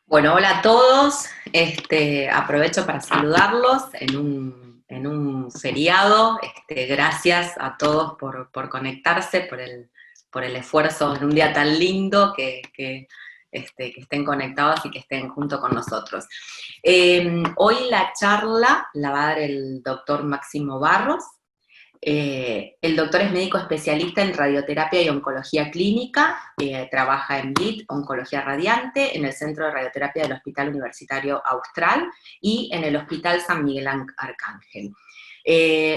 Bueno, hola a todos. Aprovecho para saludarlos en un feriado. Gracias a todos por conectarse, por el esfuerzo en un día tan lindo que estén conectados y que estén junto con nosotros. Hoy la charla la va a dar el doctor Máximo Barros. El doctor es médico especialista en radioterapia y oncología clínica, trabaja en BIT, Oncología Radiante, en el Centro de Radioterapia del Hospital Universitario Austral y en el Hospital San Miguel Arcángel.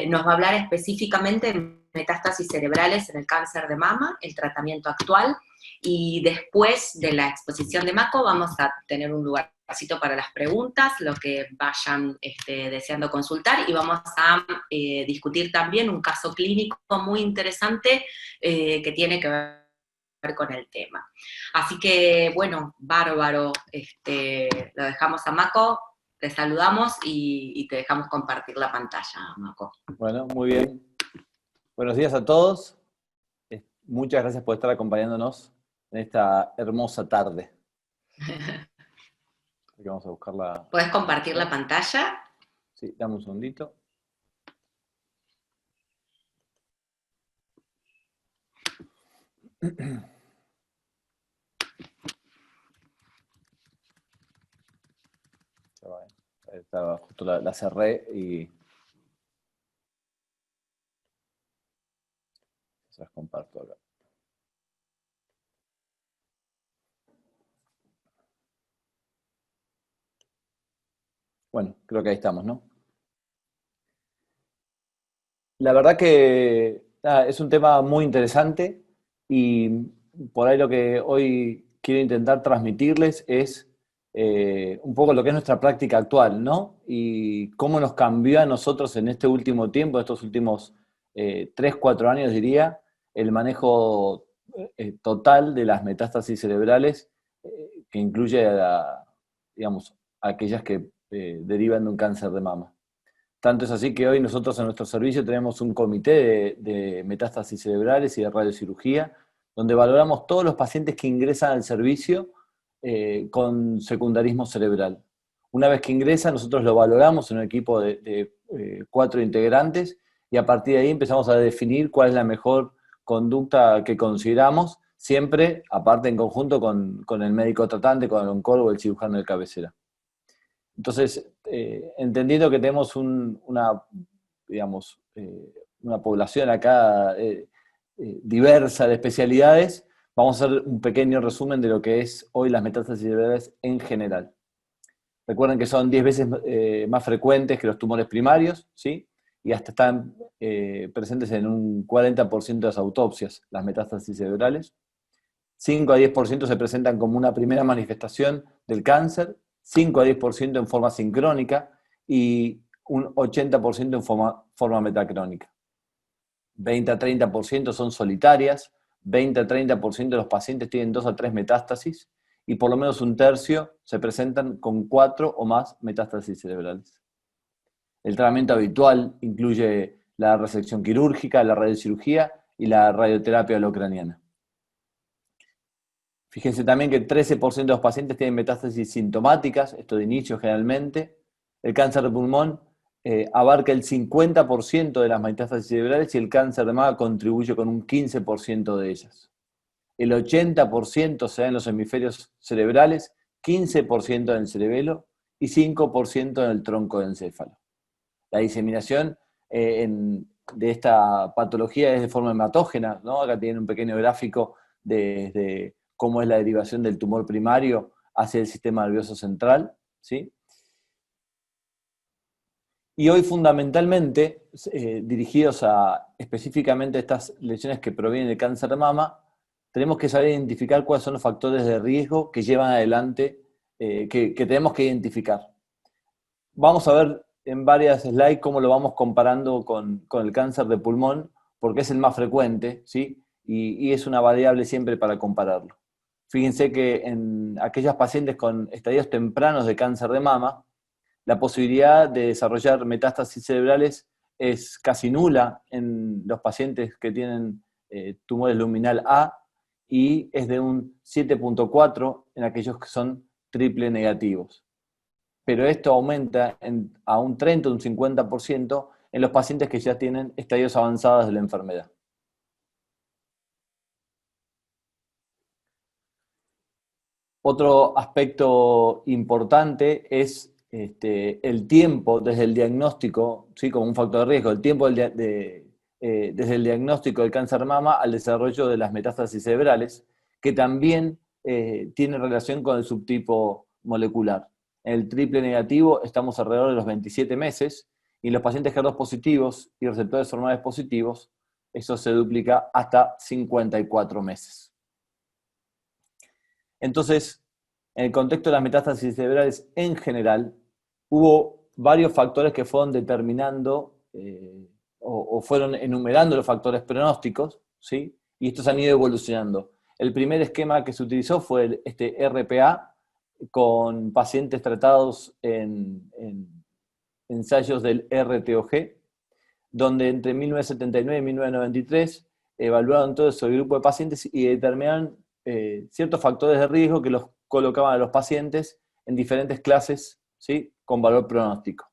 Nos va a hablar específicamente de metástasis cerebrales en el cáncer de mama, el tratamiento actual, y después de la exposición de Mako vamos a tener un lugarcito para las preguntas, lo que vayan deseando consultar, y vamos a discutir también un caso clínico muy interesante que tiene que ver con el tema. Así que, bueno, bárbaro, lo dejamos a Mako, te saludamos y te dejamos compartir la pantalla, Mako. Bueno, muy bien. Buenos días a todos. Muchas gracias por estar acompañándonos en esta hermosa tarde. Aquí vamos a buscar la... ¿Puedes compartir la pantalla? Sí, dame un segundito. Estaba justo la cerré y se las comparto acá. Bueno, creo que ahí estamos, ¿no? La verdad que es un tema muy interesante y por ahí lo que hoy quiero intentar transmitirles es un poco lo que es nuestra práctica actual, ¿no? Y cómo nos cambió a nosotros en este último tiempo, estos últimos 3, 4 años diría, el manejo total de las metástasis cerebrales, que incluye digamos, aquellas que derivan de un cáncer de mama. Tanto es así que hoy nosotros en nuestro servicio tenemos un comité de metástasis cerebrales y de radiocirugía, donde valoramos todos los pacientes que ingresan al servicio con secundarismo cerebral. Una vez que ingresan, nosotros lo valoramos en un equipo de 4 integrantes y a partir de ahí empezamos a definir cuál es la mejor conducta que consideramos, siempre aparte en conjunto con el médico tratante, con el oncólogo, el cirujano de cabecera. Entonces, entendiendo que tenemos digamos, una población acá diversa de especialidades, vamos a hacer un pequeño resumen de lo que es hoy las metástasis cerebrales en general. Recuerden que son 10 veces más frecuentes que los tumores primarios, ¿sí? Y hasta están presentes en un 40% de las autopsias, las metástasis cerebrales. 5 a 10% se presentan como una primera manifestación del cáncer, 5 a 10% en forma sincrónica y un 80% en forma metacrónica. 20 a 30% son solitarias, 20 a 30% de los pacientes tienen 2 a 3 metástasis y por lo menos un tercio se presentan con 4 o más metástasis cerebrales. El tratamiento habitual incluye la resección quirúrgica, la radiocirugía y la radioterapia holocraniana. Fíjense también que el 13% de los pacientes tienen metástasis sintomáticas, esto de inicio generalmente. El cáncer de pulmón abarca el 50% de las metástasis cerebrales y el cáncer de mama contribuye con un 15% de ellas. El 80% se da en los hemisferios cerebrales, 15% en el cerebelo y 5% en el tronco de encéfalo. La diseminación de esta patología es de forma hematógena, ¿no? Acá tienen un pequeño gráfico de cómo es la derivación del tumor primario hacia el sistema nervioso central, ¿sí? Y hoy fundamentalmente, dirigidos a específicamente estas lesiones que provienen del cáncer de mama, tenemos que saber identificar cuáles son los factores de riesgo que llevan adelante, que tenemos que identificar. Vamos a ver en varias slides cómo lo vamos comparando con el cáncer de pulmón, porque es el más frecuente, ¿sí? Y es una variable siempre para compararlo. Fíjense que en aquellas pacientes con estadios tempranos de cáncer de mama, la posibilidad de desarrollar metástasis cerebrales es casi nula en los pacientes que tienen tumores luminal A y es de un 7.4 en aquellos que son triple negativos. Pero esto aumenta a un 30 o un 50% en los pacientes que ya tienen estadios avanzados de la enfermedad. Otro aspecto importante es el tiempo desde el diagnóstico, ¿sí? Como un factor de riesgo, el tiempo desde el diagnóstico del cáncer de mama al desarrollo de las metástasis cerebrales, que también tiene relación con el subtipo molecular. En el triple negativo estamos alrededor de los 27 meses, y en los pacientes HER2 positivos y receptores hormonales positivos, eso se duplica hasta 54 meses. Entonces, en el contexto de las metástasis cerebrales en general, hubo varios factores que fueron determinando o fueron enumerando los factores pronósticos, ¿sí? Y estos han ido evolucionando. El primer esquema que se utilizó fue este RPA con pacientes tratados en ensayos del RTOG, donde entre 1979 y 1993 evaluaron todo ese grupo de pacientes y determinaron ciertos factores de riesgo que los colocaban a los pacientes en diferentes clases, ¿sí? Con valor pronóstico,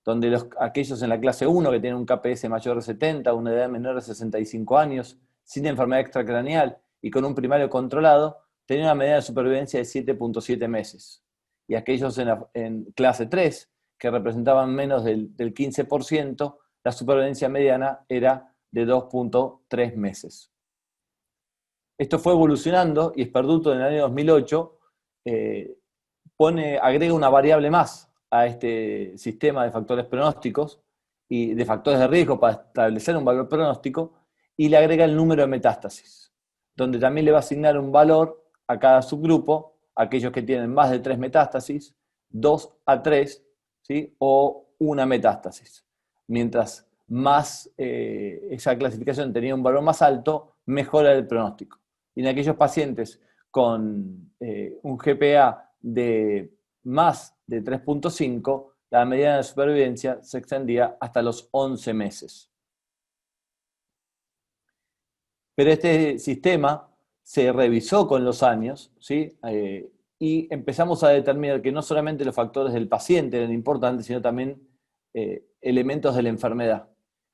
donde aquellos en la clase 1 que tienen un KPS mayor de 70, una edad menor de 65 años, sin enfermedad extracraneal y con un primario controlado, tenían una medida de supervivencia de 7.7 meses. Y aquellos en clase 3, que representaban menos del 15%, la supervivencia mediana era de 2.3 meses. Esto fue evolucionando y Sperduto en el año 2008 agrega una variable más a este sistema de factores pronósticos y de factores de riesgo para establecer un valor pronóstico, y le agrega el número de metástasis, donde también le va a asignar un valor a cada subgrupo, aquellos que tienen más de 3 metástasis, 2 a 3, ¿sí? O una metástasis. Mientras más esa clasificación tenía un valor más alto, mejora el pronóstico. Y en aquellos pacientes con un GPA de más de 3.5, la mediana de supervivencia se extendía hasta los 11 meses. Pero este sistema se revisó con los años, ¿sí? Y empezamos a determinar que no solamente los factores del paciente eran importantes, sino también elementos de la enfermedad.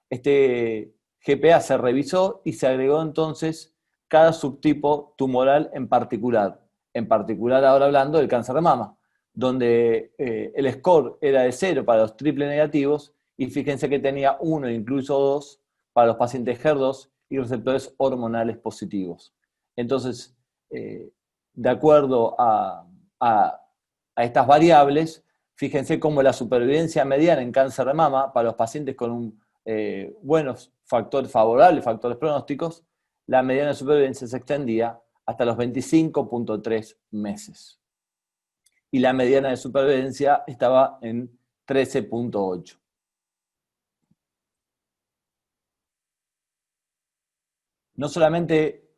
Este GPA se revisó y se agregó entonces cada subtipo tumoral en particular ahora hablando del cáncer de mama, donde el score era de 0 para los triple negativos, y fíjense que tenía 1, incluso 2, para los pacientes HER2 y receptores hormonales positivos. Entonces, de acuerdo a estas variables, fíjense cómo la supervivencia mediana en cáncer de mama para los pacientes con buenos factores favorables, factores pronósticos, la mediana de supervivencia se extendía hasta los 25.3 meses. Y la mediana de supervivencia estaba en 13.8. No solamente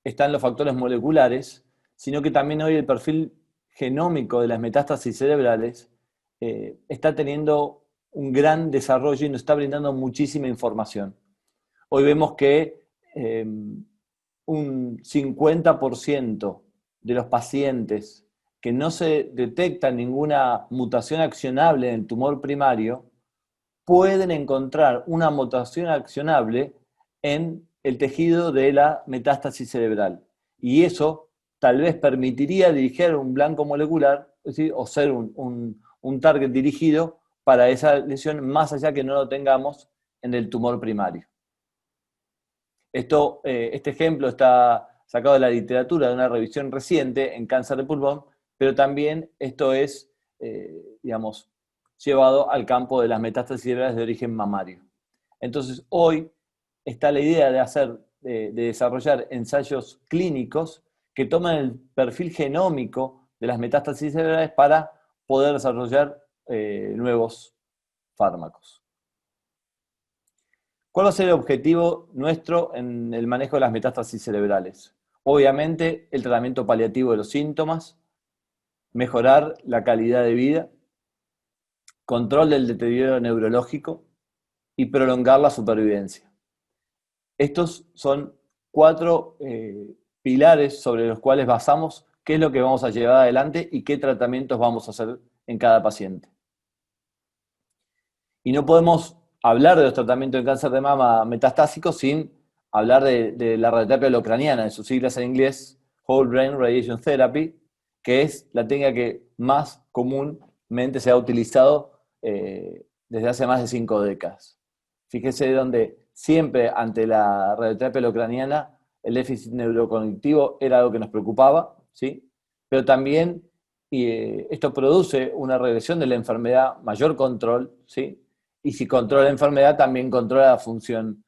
están los factores moleculares, sino que también hoy el perfil genómico de las metástasis cerebrales está teniendo un gran desarrollo y nos está brindando muchísima información. Hoy vemos que un 50% de los pacientes que no se detecta ninguna mutación accionable en el tumor primario pueden encontrar una mutación accionable en el tejido de la metástasis cerebral. Y eso tal vez permitiría dirigir un blanco molecular, ¿sí? O ser un target dirigido para esa lesión, más allá que no lo tengamos en el tumor primario. Este ejemplo está sacado de la literatura de una revisión reciente en cáncer de pulmón, pero también esto es, digamos, llevado al campo de las metástasis cerebrales de origen mamario. Entonces, hoy está la idea de desarrollar ensayos clínicos que toman el perfil genómico de las metástasis cerebrales para poder desarrollar nuevos fármacos. ¿Cuál va a ser el objetivo nuestro en el manejo de las metástasis cerebrales? Obviamente, el tratamiento paliativo de los síntomas, mejorar la calidad de vida, control del deterioro neurológico y prolongar la supervivencia. Estos son 4 pilares sobre los cuales basamos qué es lo que vamos a llevar adelante y qué tratamientos vamos a hacer en cada paciente. Y no podemos hablar de los tratamientos de cáncer de mama metastásico sin hablar de la radioterapia holocraniana, de sus siglas en inglés, Whole Brain Radiation Therapy, que es la técnica que más comúnmente se ha utilizado desde hace más de 5 décadas. Fíjese donde siempre ante la radioterapia holocraniana el déficit neurocognitivo era algo que nos preocupaba, ¿sí? Pero también esto produce una regresión de la enfermedad, mayor control, ¿sí? Y si controla la enfermedad, también controla la función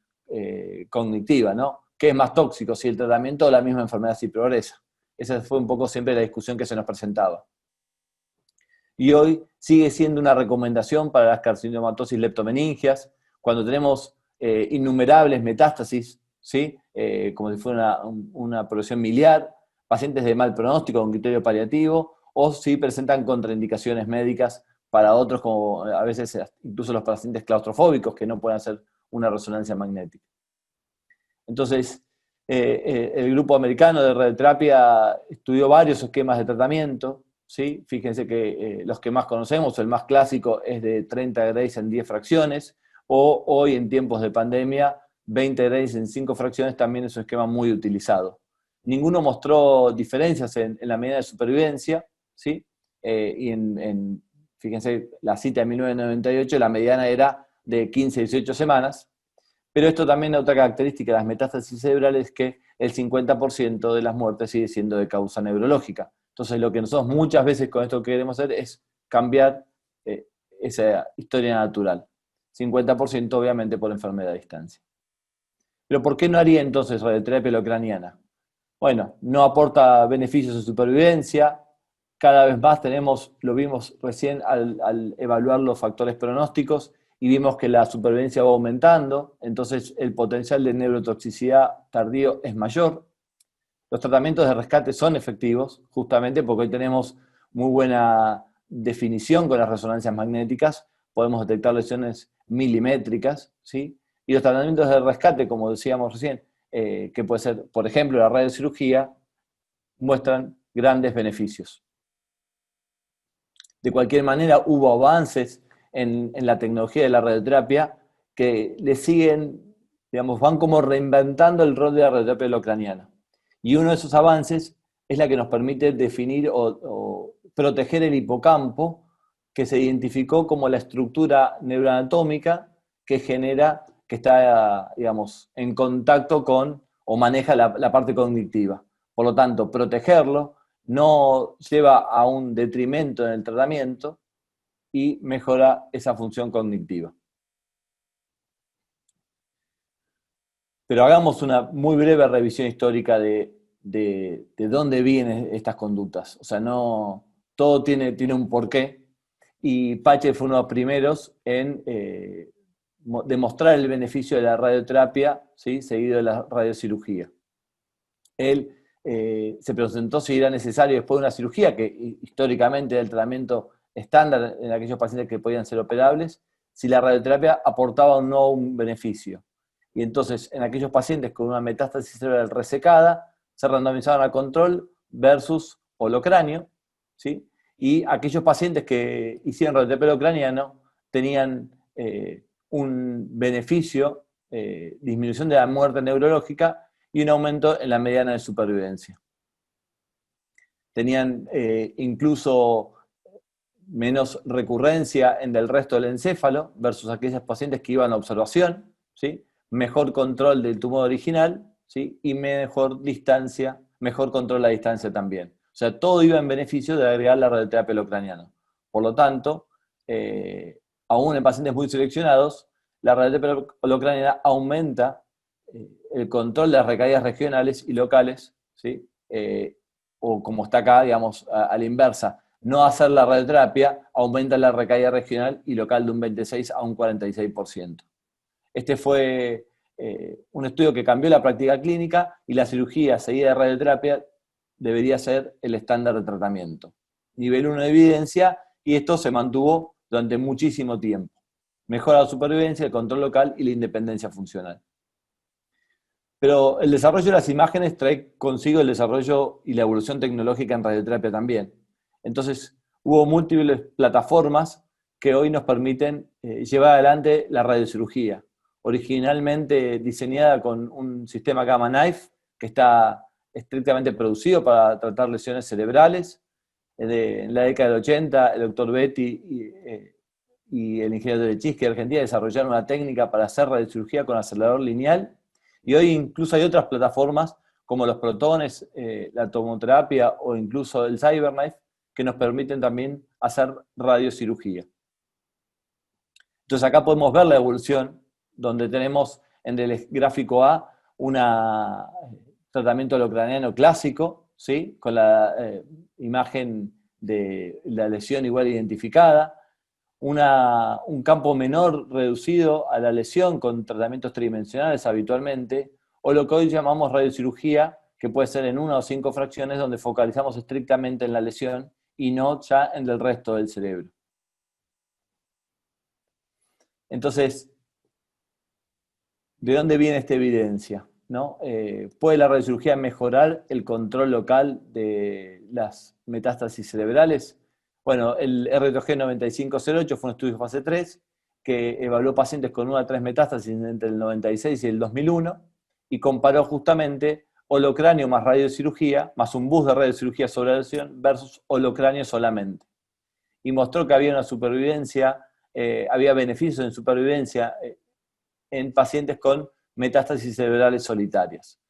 cognitiva, ¿no? ¿Qué es más tóxico, si el tratamiento o la misma enfermedad si progresa? Esa fue un poco siempre la discusión que se nos presentaba. Y hoy sigue siendo una recomendación para las carcinomatosis leptomeningias, cuando tenemos innumerables metástasis, ¿sí? Como si fuera una progresión miliar, pacientes de mal pronóstico con criterio paliativo, o si presentan contraindicaciones médicas para otros, como a veces incluso los pacientes claustrofóbicos que no pueden hacer una resonancia magnética. Entonces, el grupo americano de radioterapia estudió varios esquemas de tratamiento, ¿sí? Fíjense que los que más conocemos, el más clásico es de 30 Grays en 10 fracciones, o hoy en tiempos de pandemia, 20 Grays en 5 fracciones también es un esquema muy utilizado. Ninguno mostró diferencias en la medida de supervivencia, ¿sí? Fíjense, la cita de 1998, la mediana era de 15 a 18 semanas, pero esto también es otra característica de las metástasis cerebrales, que el 50% de las muertes sigue siendo de causa neurológica. Entonces lo que nosotros muchas veces con esto queremos hacer es cambiar esa historia natural. 50% obviamente por enfermedad a distancia. Pero ¿por qué no haría entonces radioterapia holocraniana? Bueno, no aporta beneficios de supervivencia. Cada vez más lo vimos recién al evaluar los factores pronósticos, y vimos que la supervivencia va aumentando, entonces el potencial de neurotoxicidad tardío es mayor. Los tratamientos de rescate son efectivos, justamente porque hoy tenemos muy buena definición con las resonancias magnéticas, podemos detectar lesiones milimétricas, ¿sí? Y los tratamientos de rescate, como decíamos recién, que puede ser, por ejemplo, la radiocirugía, muestran grandes beneficios. De cualquier manera, hubo avances en la tecnología de la radioterapia que le siguen, digamos, van como reinventando el rol de la radioterapia holocraniana. Y uno de esos avances es la que nos permite definir o proteger el hipocampo, que se identificó como la estructura neuroanatómica que genera, que está, digamos, en contacto con o maneja la parte cognitiva. Por lo tanto, protegerlo no lleva a un detrimento en el tratamiento y mejora esa función cognitiva. Pero hagamos una muy breve revisión histórica de dónde vienen estas conductas. O sea, no, todo tiene un porqué, y Pache fue uno de los primeros en demostrar el beneficio de la radioterapia, ¿sí? Seguido de la radiocirugía. Él se presentó si era necesario después de una cirugía, que históricamente era el tratamiento estándar en aquellos pacientes que podían ser operables, si la radioterapia aportaba o no un beneficio. Y entonces, en aquellos pacientes con una metástasis cerebral resecada, se randomizaban a control versus holocráneo, ¿sí? Y aquellos pacientes que hicieron radioterapia holocraniano tenían un beneficio, disminución de la muerte neurológica y un aumento en la mediana de supervivencia. Tenían incluso menos recurrencia en el resto del encéfalo versus aquellos pacientes que iban a observación, ¿sí? Mejor control del tumor original, ¿sí? Y mejor distancia, mejor control a la distancia también. O sea, todo iba en beneficio de agregar la radioterapia holocraniana. Por lo tanto, aún en pacientes muy seleccionados, la radioterapia holocraniana aumenta el control de las recaídas regionales y locales, ¿sí? O como está acá, digamos, a la inversa, no hacer la radioterapia aumenta la recaída regional y local de un 26 a un 46%. Este fue un estudio que cambió la práctica clínica, y la cirugía seguida de radioterapia debería ser el estándar de tratamiento. Nivel 1 de evidencia, y esto se mantuvo durante muchísimo tiempo. Mejora la supervivencia, el control local y la independencia funcional. Pero el desarrollo de las imágenes trae consigo el desarrollo y la evolución tecnológica en radioterapia también. Entonces, hubo múltiples plataformas que hoy nos permiten llevar adelante la radiocirugía. Originalmente diseñada con un sistema Gamma Knife que está estrictamente producido para tratar lesiones cerebrales. En la década del 80, el doctor Betty y el ingeniero de Chisque de Argentina desarrollaron una técnica para hacer radiocirugía con acelerador lineal. Y hoy incluso hay otras plataformas como los protones, la tomoterapia o incluso el CyberKnife que nos permiten también hacer radiocirugía. Entonces acá podemos ver la evolución donde tenemos en el gráfico A un tratamiento holocraniano clásico, ¿sí? Con la imagen de la lesión igual identificada, un campo menor reducido a la lesión con tratamientos tridimensionales habitualmente, o lo que hoy llamamos radiocirugía, que puede ser en 1 o 5 fracciones donde focalizamos estrictamente en la lesión y no ya en el resto del cerebro. Entonces, ¿de dónde viene esta evidencia? ¿No? ¿Puede la radiocirugía mejorar el control local de las metástasis cerebrales? Bueno, el RTG 9508 fue un estudio de fase 3 que evaluó pacientes con 1 a 3 metástasis entre el 96 y el 2001 y comparó justamente holocráneo más radiocirugía, más un bus de radiocirugía sobre la lesión versus holocráneo solamente. Y mostró que había una supervivencia, había beneficios en supervivencia en pacientes con metástasis cerebrales solitarias.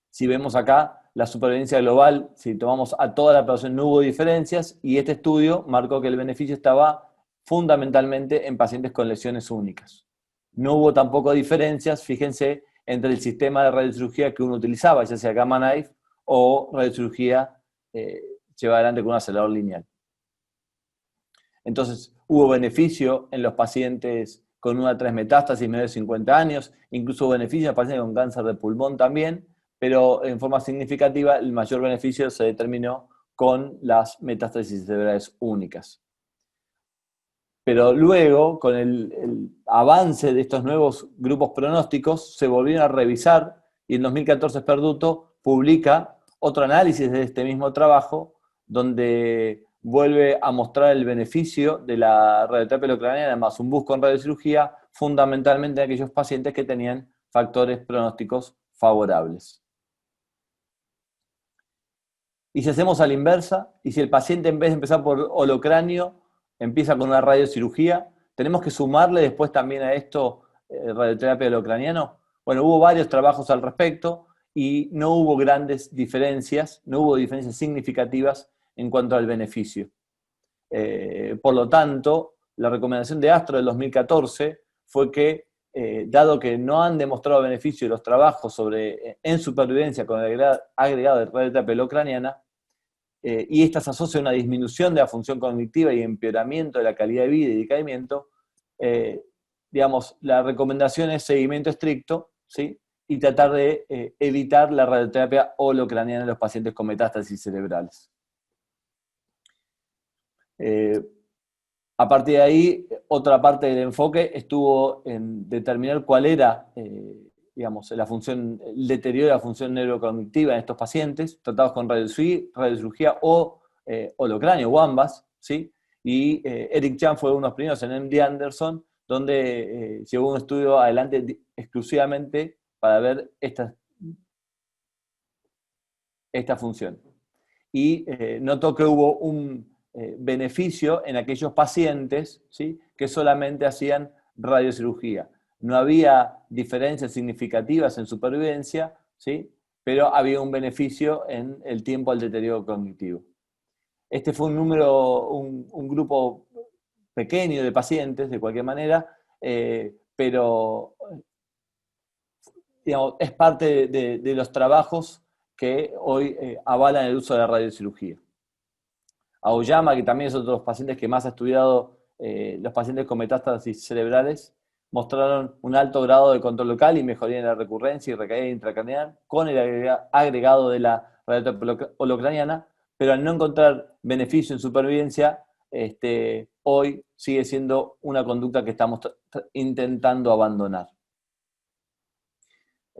Si vemos acá la supervivencia global, si tomamos a toda la población no hubo diferencias y este estudio marcó que el beneficio estaba fundamentalmente en pacientes con lesiones únicas. No hubo tampoco diferencias, fíjense, entre el sistema de radiocirugía que uno utilizaba, ya sea Gamma Knife o radiocirugía llevada adelante con un acelerador lineal. Entonces, hubo beneficio en los pacientes con 1 a 3 metástasis menores de 50 años, incluso hubo beneficio en pacientes con cáncer de pulmón también, pero en forma significativa el mayor beneficio se determinó con las metástasis cerebrales únicas. Pero luego, con el avance de estos nuevos grupos pronósticos, se volvieron a revisar y en 2014 Perduto publica otro análisis de este mismo trabajo, donde vuelve a mostrar el beneficio de la radioterapia holocraniana más un bus con radiocirugía, fundamentalmente en aquellos pacientes que tenían factores pronósticos favorables. Y si hacemos a la inversa, y si el paciente en vez de empezar por holocráneo, empieza con una radiocirugía, tenemos que sumarle después también a esto radioterapia holocraniano. Bueno, hubo varios trabajos al respecto y no hubo grandes diferencias, no hubo diferencias significativas en cuanto al beneficio. Por lo tanto, la recomendación de Astro del 2014 fue que, dado que no han demostrado beneficio los trabajos en supervivencia con el agregado de radioterapia holocraniana, y esta se asocia a una disminución de la función cognitiva y empeoramiento de la calidad de vida y decaimiento, digamos, la recomendación es seguimiento estricto, ¿sí? Y tratar de evitar la radioterapia holocraniana en los pacientes con metástasis cerebrales. A partir de ahí, otra parte del enfoque estuvo en determinar cuál era, digamos, el deterioro de la función neurocognitiva en estos pacientes, tratados con radiocirugía o holocráneo o ambas, ¿sí? Y Eric Chan fue uno de los primeros en MD Anderson, donde llevó un estudio adelante exclusivamente para ver esta función. Y notó que hubo un beneficio en aquellos pacientes, ¿sí? Que solamente hacían radiocirugía. No había diferencias significativas en supervivencia, ¿sí? Pero había un beneficio en el tiempo al deterioro cognitivo. Este fue un grupo pequeño de pacientes, de cualquier manera, pero digamos, es parte de los trabajos que hoy avalan el uso de la radiocirugía. Aoyama, que también es otro de los pacientes que más ha estudiado los pacientes con metástasis cerebrales, mostraron un alto grado de control local y mejoría en la recurrencia y recaída intracraneal con el agregado de la radioterapia holocraniana, pero al no encontrar beneficio en supervivencia, hoy sigue siendo una conducta que estamos intentando abandonar.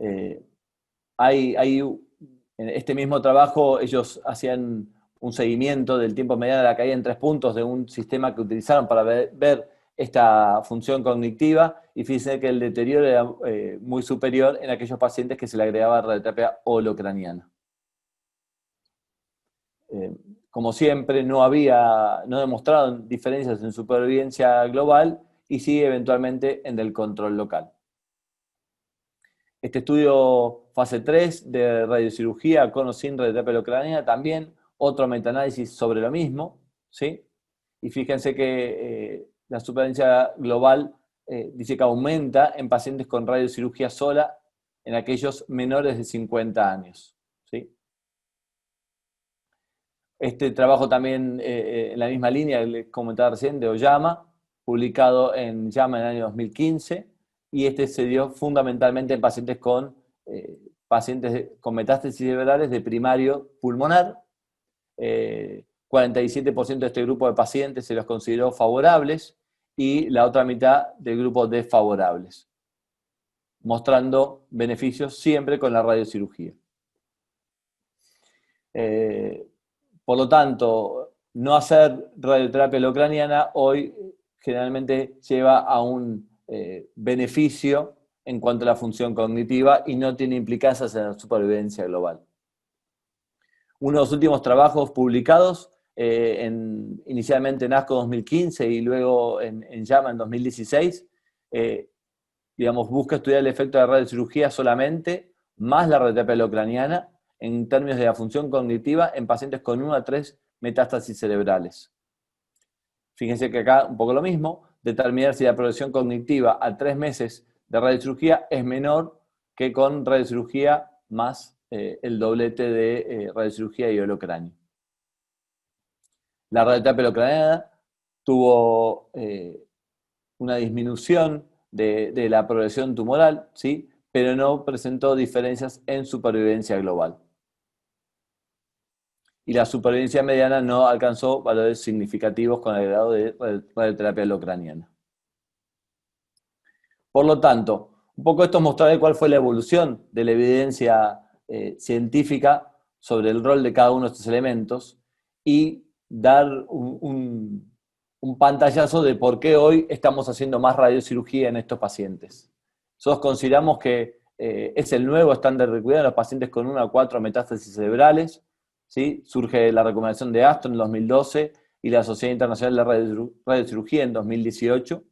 Eh, en este mismo trabajo ellos hacían un seguimiento del tiempo mediano de la caída en 3 puntos de un sistema que utilizaron para ver esta función cognitiva, y fíjense que el deterioro era muy superior en aquellos pacientes que se le agregaba radioterapia holocraniana. Como siempre, no demostraron diferencias en supervivencia global y sí eventualmente en el control local. Este estudio fase 3 de radiocirugía con o sin radioterapia holocraniana, también otro metaanálisis sobre lo mismo, ¿sí? Y fíjense que la supervivencia global dice que aumenta en pacientes con radiocirugía sola en aquellos menores de 50 años, ¿sí? Este trabajo también en la misma línea que les comentaba recién de Oyama, publicado en JAMA en el año 2015, y este se dio fundamentalmente en pacientes con metástasis cerebrales de primario pulmonar. 47% de este grupo de pacientes se los consideró favorables y la otra mitad del grupo desfavorables, mostrando beneficios siempre con la radiocirugía. Por lo tanto, no hacer radioterapia holocraniana hoy generalmente lleva a un beneficio en cuanto a la función cognitiva y no tiene implicancias en la supervivencia global. Uno de los últimos trabajos publicados, inicialmente en ASCO 2015 y luego en JAMA en 2016, busca estudiar el efecto de la radiocirugía solamente, más la radioterapia holocraniana, en términos de la función cognitiva en pacientes con 1 a 3 metástasis cerebrales. Fíjense que acá un poco lo mismo, determinar si la progresión cognitiva a 3 meses de radiocirugía es menor que con radiocirugía más el doblete de radiocirugía y holocranio. La radioterapia holocraniana tuvo una disminución de la progresión tumoral, ¿sí? Pero no presentó diferencias en supervivencia global. Y la supervivencia mediana no alcanzó valores significativos con el grado de radioterapia holocraniana. Por lo tanto, un poco esto mostrará cuál fue la evolución de la evidencia científica sobre el rol de cada uno de estos elementos y dar un pantallazo de por qué hoy estamos haciendo más radiocirugía en estos pacientes. Nosotros consideramos que es el nuevo estándar de cuidado en los pacientes con 1 a 4 metástasis cerebrales, ¿sí? Surge la recomendación de ASTRO en 2012 y la Sociedad Internacional de Radiocirugía en 2018,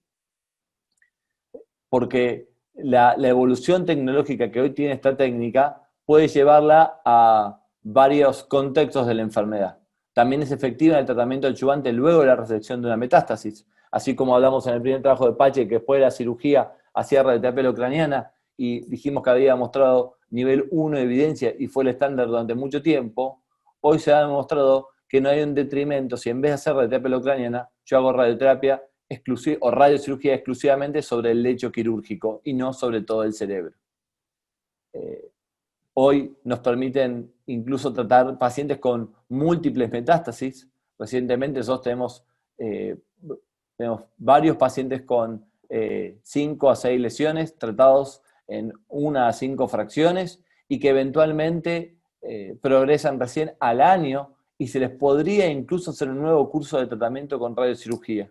porque la evolución tecnológica que hoy tiene esta técnica puede llevarla a varios contextos de la enfermedad. También es efectiva en el tratamiento adyuvante luego de la resección de una metástasis, así como hablamos en el primer trabajo de Pache, que después de la cirugía hacía radioterapia holocraniana y dijimos que había mostrado nivel 1 de evidencia y fue el estándar durante mucho tiempo. Hoy se ha demostrado que no hay un detrimento si en vez de hacer radioterapia holocraniana, yo hago radioterapia o radiocirugía exclusivamente sobre el lecho quirúrgico y no sobre todo el cerebro. Hoy nos permiten incluso tratar pacientes con múltiples metástasis. Recientemente nosotros tenemos varios pacientes con 5 a 6 lesiones tratados en 1 a 5 fracciones y que eventualmente progresan recién al año y se les podría incluso hacer un nuevo curso de tratamiento con radiocirugía.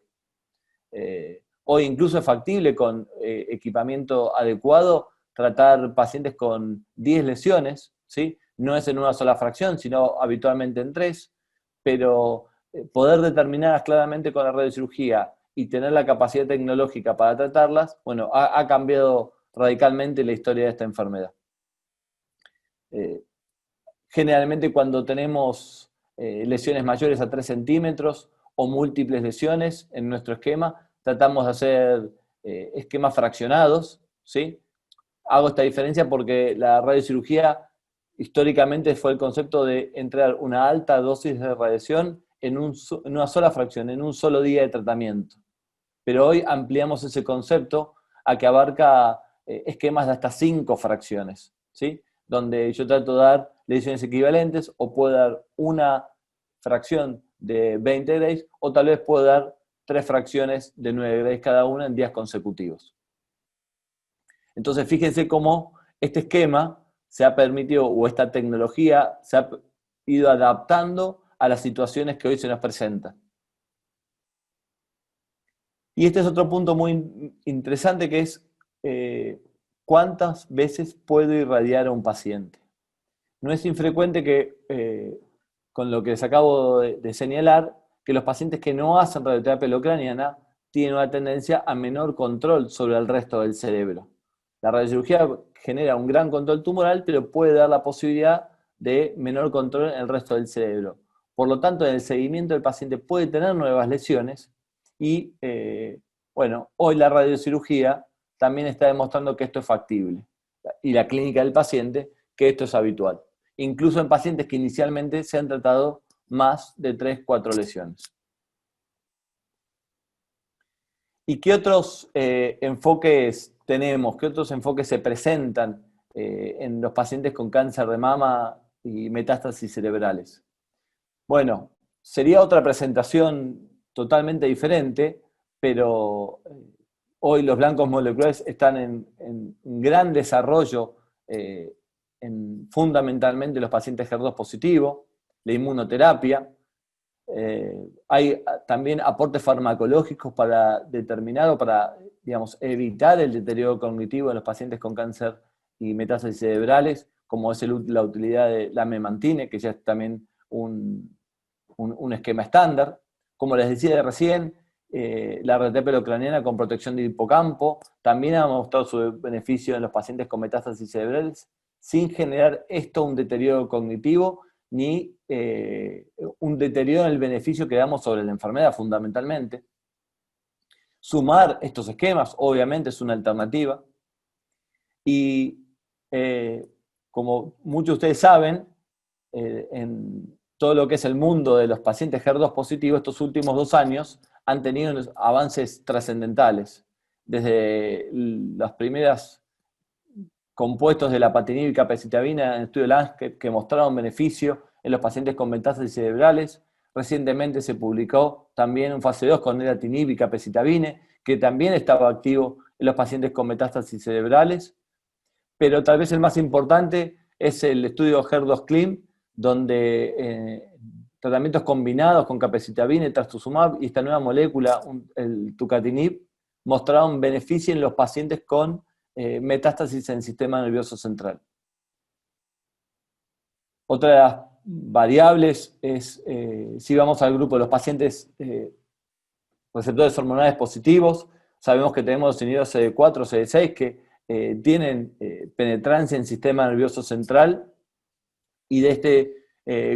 Hoy incluso es factible con equipamiento adecuado tratar pacientes con 10 lesiones, ¿sí? No es en una sola fracción, sino habitualmente en 3, pero poder determinarlas claramente con la radiocirugía y tener la capacidad tecnológica para tratarlas, bueno, ha cambiado radicalmente la historia de esta enfermedad. Generalmente cuando tenemos lesiones mayores a 3 centímetros o múltiples lesiones en nuestro esquema, tratamos de hacer esquemas fraccionados, ¿sí? Hago esta diferencia porque la radiocirugía históricamente fue el concepto de entrar una alta dosis de radiación en una sola fracción, en un solo día de tratamiento. Pero hoy ampliamos ese concepto a que abarca esquemas de hasta 5 fracciones, ¿sí? Donde yo trato de dar lesiones equivalentes o puedo dar una fracción de 20 Grays o tal vez puedo dar 3 fracciones de 9 Grays cada una en días consecutivos. Entonces fíjense cómo este esquema se ha permitido, o esta tecnología se ha ido adaptando a las situaciones que hoy se nos presentan. Y este es otro punto muy interesante, que es cuántas veces puedo irradiar a un paciente. No es infrecuente que, con lo que les acabo de señalar, que los pacientes que no hacen radioterapia holocraniana tienen una tendencia a menor control sobre el resto del cerebro. La radiocirugía genera un gran control tumoral, pero puede dar la posibilidad de menor control en el resto del cerebro. Por lo tanto, en el seguimiento del paciente puede tener nuevas lesiones y, bueno, hoy la radiocirugía también está demostrando que esto es factible. Y la clínica del paciente, que esto es habitual. Incluso en pacientes que inicialmente se han tratado más de 3, 4 lesiones. ¿Y qué otros enfoques tenemos? ¿Qué otros enfoques se presentan en los pacientes con cáncer de mama y metástasis cerebrales? Bueno, sería otra presentación totalmente diferente, pero hoy los blancos moleculares están en gran desarrollo fundamentalmente los pacientes HER2 positivos, la inmunoterapia. Hay también aportes farmacológicos para determinar o para, digamos, evitar el deterioro cognitivo en los pacientes con cáncer y metástasis cerebrales, como es la utilidad de la memantine, que ya es también un esquema estándar. Como les decía recién, la radioterapia holocraniana con protección del hipocampo también ha mostrado su beneficio en los pacientes con metástasis cerebrales, sin generar esto un deterioro cognitivo, ni un deterioro en el beneficio que damos sobre la enfermedad, fundamentalmente. Sumar estos esquemas, obviamente, es una alternativa. Y como muchos de ustedes saben, en todo lo que es el mundo de los pacientes HER2 positivos, estos últimos 2 años han tenido avances trascendentales. Desde las primeras compuestos de la patinib y capecitabina en el estudio Landscape que mostraron beneficio en los pacientes con metástasis cerebrales. Recientemente se publicó también un fase 2 con neratinib y capecitabine, que también estaba activo en los pacientes con metástasis cerebrales. Pero tal vez el más importante es el estudio HER2-CLIM, donde tratamientos combinados con capecitabina y trastuzumab y esta nueva molécula, el tucatinib, mostraron beneficio en los pacientes con metástasis en el sistema nervioso central. Otra de las variables es, si vamos al grupo de los pacientes receptores hormonales positivos, sabemos que tenemos los inhibidores CD4, CD6 que tienen penetrancia en el sistema nervioso central, y de este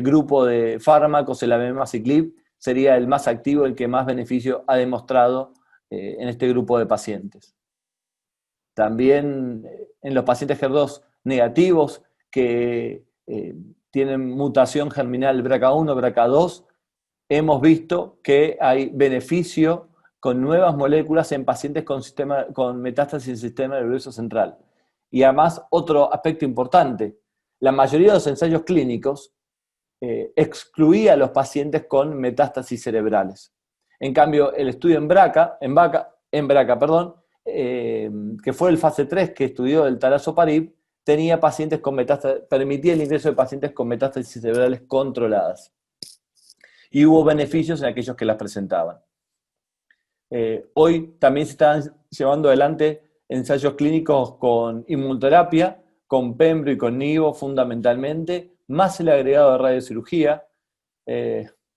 grupo de fármacos, el abemaciclib sería el más activo, el que más beneficio ha demostrado en este grupo de pacientes. También en los pacientes HER2 negativos que tienen mutación germinal BRCA1, BRCA2, hemos visto que hay beneficio con nuevas moléculas en pacientes con metástasis en el sistema nervioso central. Y además, otro aspecto importante, la mayoría de los ensayos clínicos excluía a los pacientes con metástasis cerebrales. En cambio, el estudio en BRCA, que fue el fase 3 que estudió el talazoparib, tenía pacientes con metástasis, permitía el ingreso de pacientes con metástasis cerebrales controladas. Y hubo beneficios en aquellos que las presentaban. Hoy también se están llevando adelante ensayos clínicos con inmunoterapia, con pembro y con nivo fundamentalmente, más el agregado de radiocirugía.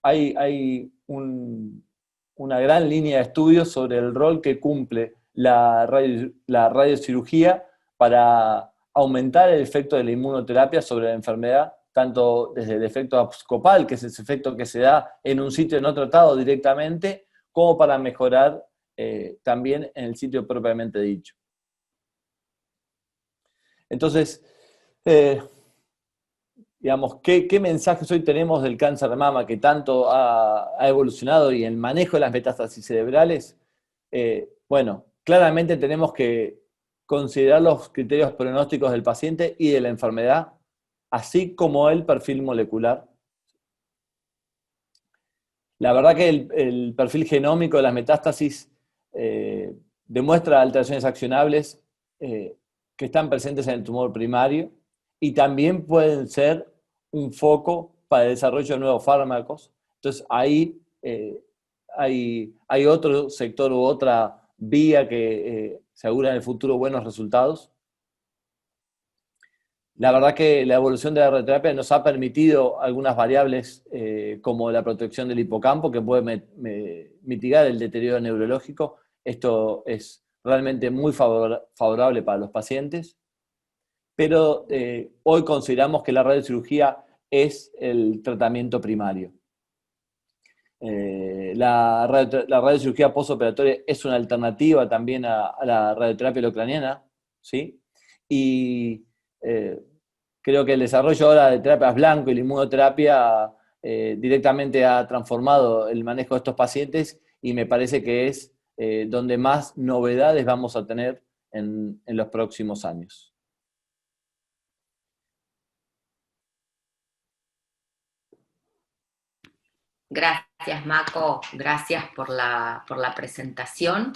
Hay una gran línea de estudios sobre el rol que cumple la radiocirugía para aumentar el efecto de la inmunoterapia sobre la enfermedad, tanto desde el efecto abscopal, que es ese efecto que se da en un sitio no tratado directamente, como para mejorar también en el sitio propiamente dicho. Entonces, digamos, ¿qué mensajes hoy tenemos del cáncer de mama que tanto ha evolucionado y el manejo de las metástasis cerebrales? Bueno, claramente tenemos que considerar los criterios pronósticos del paciente y de la enfermedad, así como el perfil molecular. La verdad que el perfil genómico de las metástasis demuestra alteraciones accionables que están presentes en el tumor primario y también pueden ser un foco para el desarrollo de nuevos fármacos. Entonces ahí hay otro sector u otra vía que asegura en el futuro buenos resultados. La verdad que la evolución de la radioterapia nos ha permitido algunas variables como la protección del hipocampo, que puede mitigar el deterioro neurológico. Esto es realmente muy favorable para los pacientes, pero hoy consideramos que la radiocirugía es el tratamiento primario. La radiocirugía postoperatoria es una alternativa también a la radioterapia locraniana, ¿sí? Y creo que el desarrollo ahora de terapias blanco y la inmunoterapia directamente ha transformado el manejo de estos pacientes y me parece que es donde más novedades vamos a tener en los próximos años. Gracias, Maco, gracias por la presentación.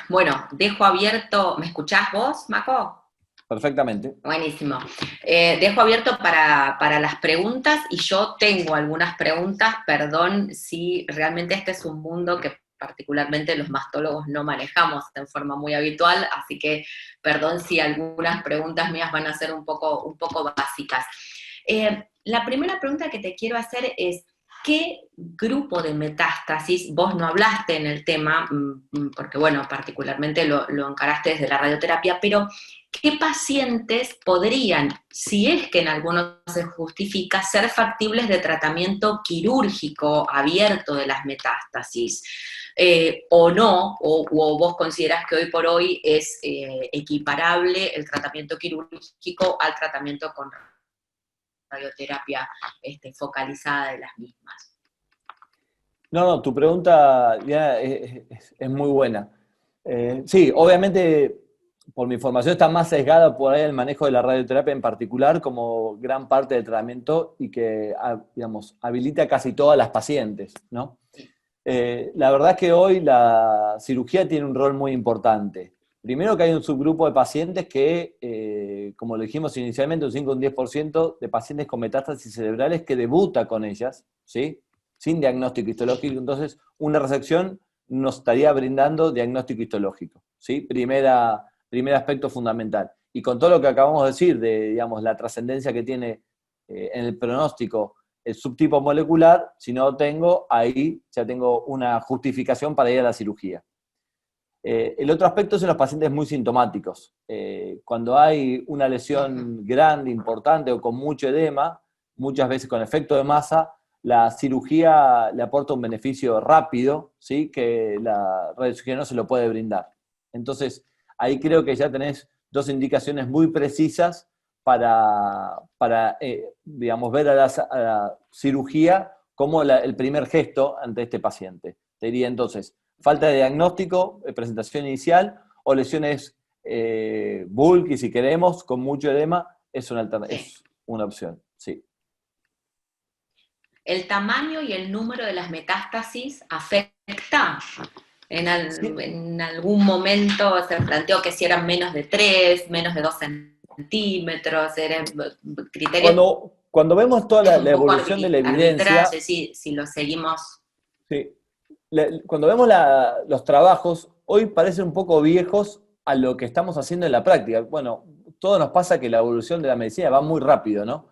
Bueno, dejo abierto, ¿me escuchás vos, Maco? Perfectamente. Buenísimo. Dejo abierto para las preguntas y yo tengo algunas preguntas, perdón si realmente este es un mundo que particularmente los mastólogos no manejamos en forma muy habitual, así que perdón si algunas preguntas mías van a ser un poco básicas. La primera pregunta que te quiero hacer es, ¿qué grupo de metástasis, vos no hablaste en el tema, porque bueno, particularmente lo encaraste desde la radioterapia, pero qué pacientes podrían, si es que en algunos se justifica, ser factibles de tratamiento quirúrgico abierto de las metástasis? O no, o vos considerás que hoy por hoy es equiparable el tratamiento quirúrgico al tratamiento con radioterapia focalizada de las mismas. No, tu pregunta ya es muy buena. Sí, obviamente por mi formación está más sesgada por ahí el manejo de la radioterapia en particular como gran parte del tratamiento y que, digamos, habilita a casi todas las pacientes, ¿no? La verdad es que hoy la cirugía tiene un rol muy importante. Primero que hay un subgrupo de pacientes que, como lo dijimos inicialmente, un 5 o un 10% de pacientes con metástasis cerebrales que debuta con ellas, ¿sí? Sin diagnóstico histológico. Entonces, una resección nos estaría brindando diagnóstico histológico, ¿sí? Primer aspecto fundamental. Y con todo lo que acabamos de decir, de, digamos, la trascendencia que tiene en el pronóstico el subtipo molecular, si no lo tengo, ahí ya tengo una justificación para ir a la cirugía. El otro aspecto es en los pacientes muy sintomáticos. Cuando hay una lesión grande, importante o con mucho edema, muchas veces con efecto de masa, la cirugía le aporta un beneficio rápido, ¿sí? Que la radiocirugía no se lo puede brindar. Entonces, ahí creo que ya tenés dos indicaciones muy precisas para digamos, ver a la cirugía como el primer gesto ante este paciente. Te diría entonces, falta de diagnóstico, presentación inicial, o lesiones bulky, si queremos, con mucho edema, es una opción, sí. ¿El tamaño y el número de las metástasis afecta? En algún momento se planteó que si eran menos de 3, menos de 2 centímetros, eran criterios. Cuando vemos toda la evolución de la evidencia, arbitraje, si lo seguimos. sí, cuando vemos los trabajos, hoy parecen un poco viejos a lo que estamos haciendo en la práctica. Bueno, todo nos pasa que la evolución de la medicina va muy rápido, ¿no?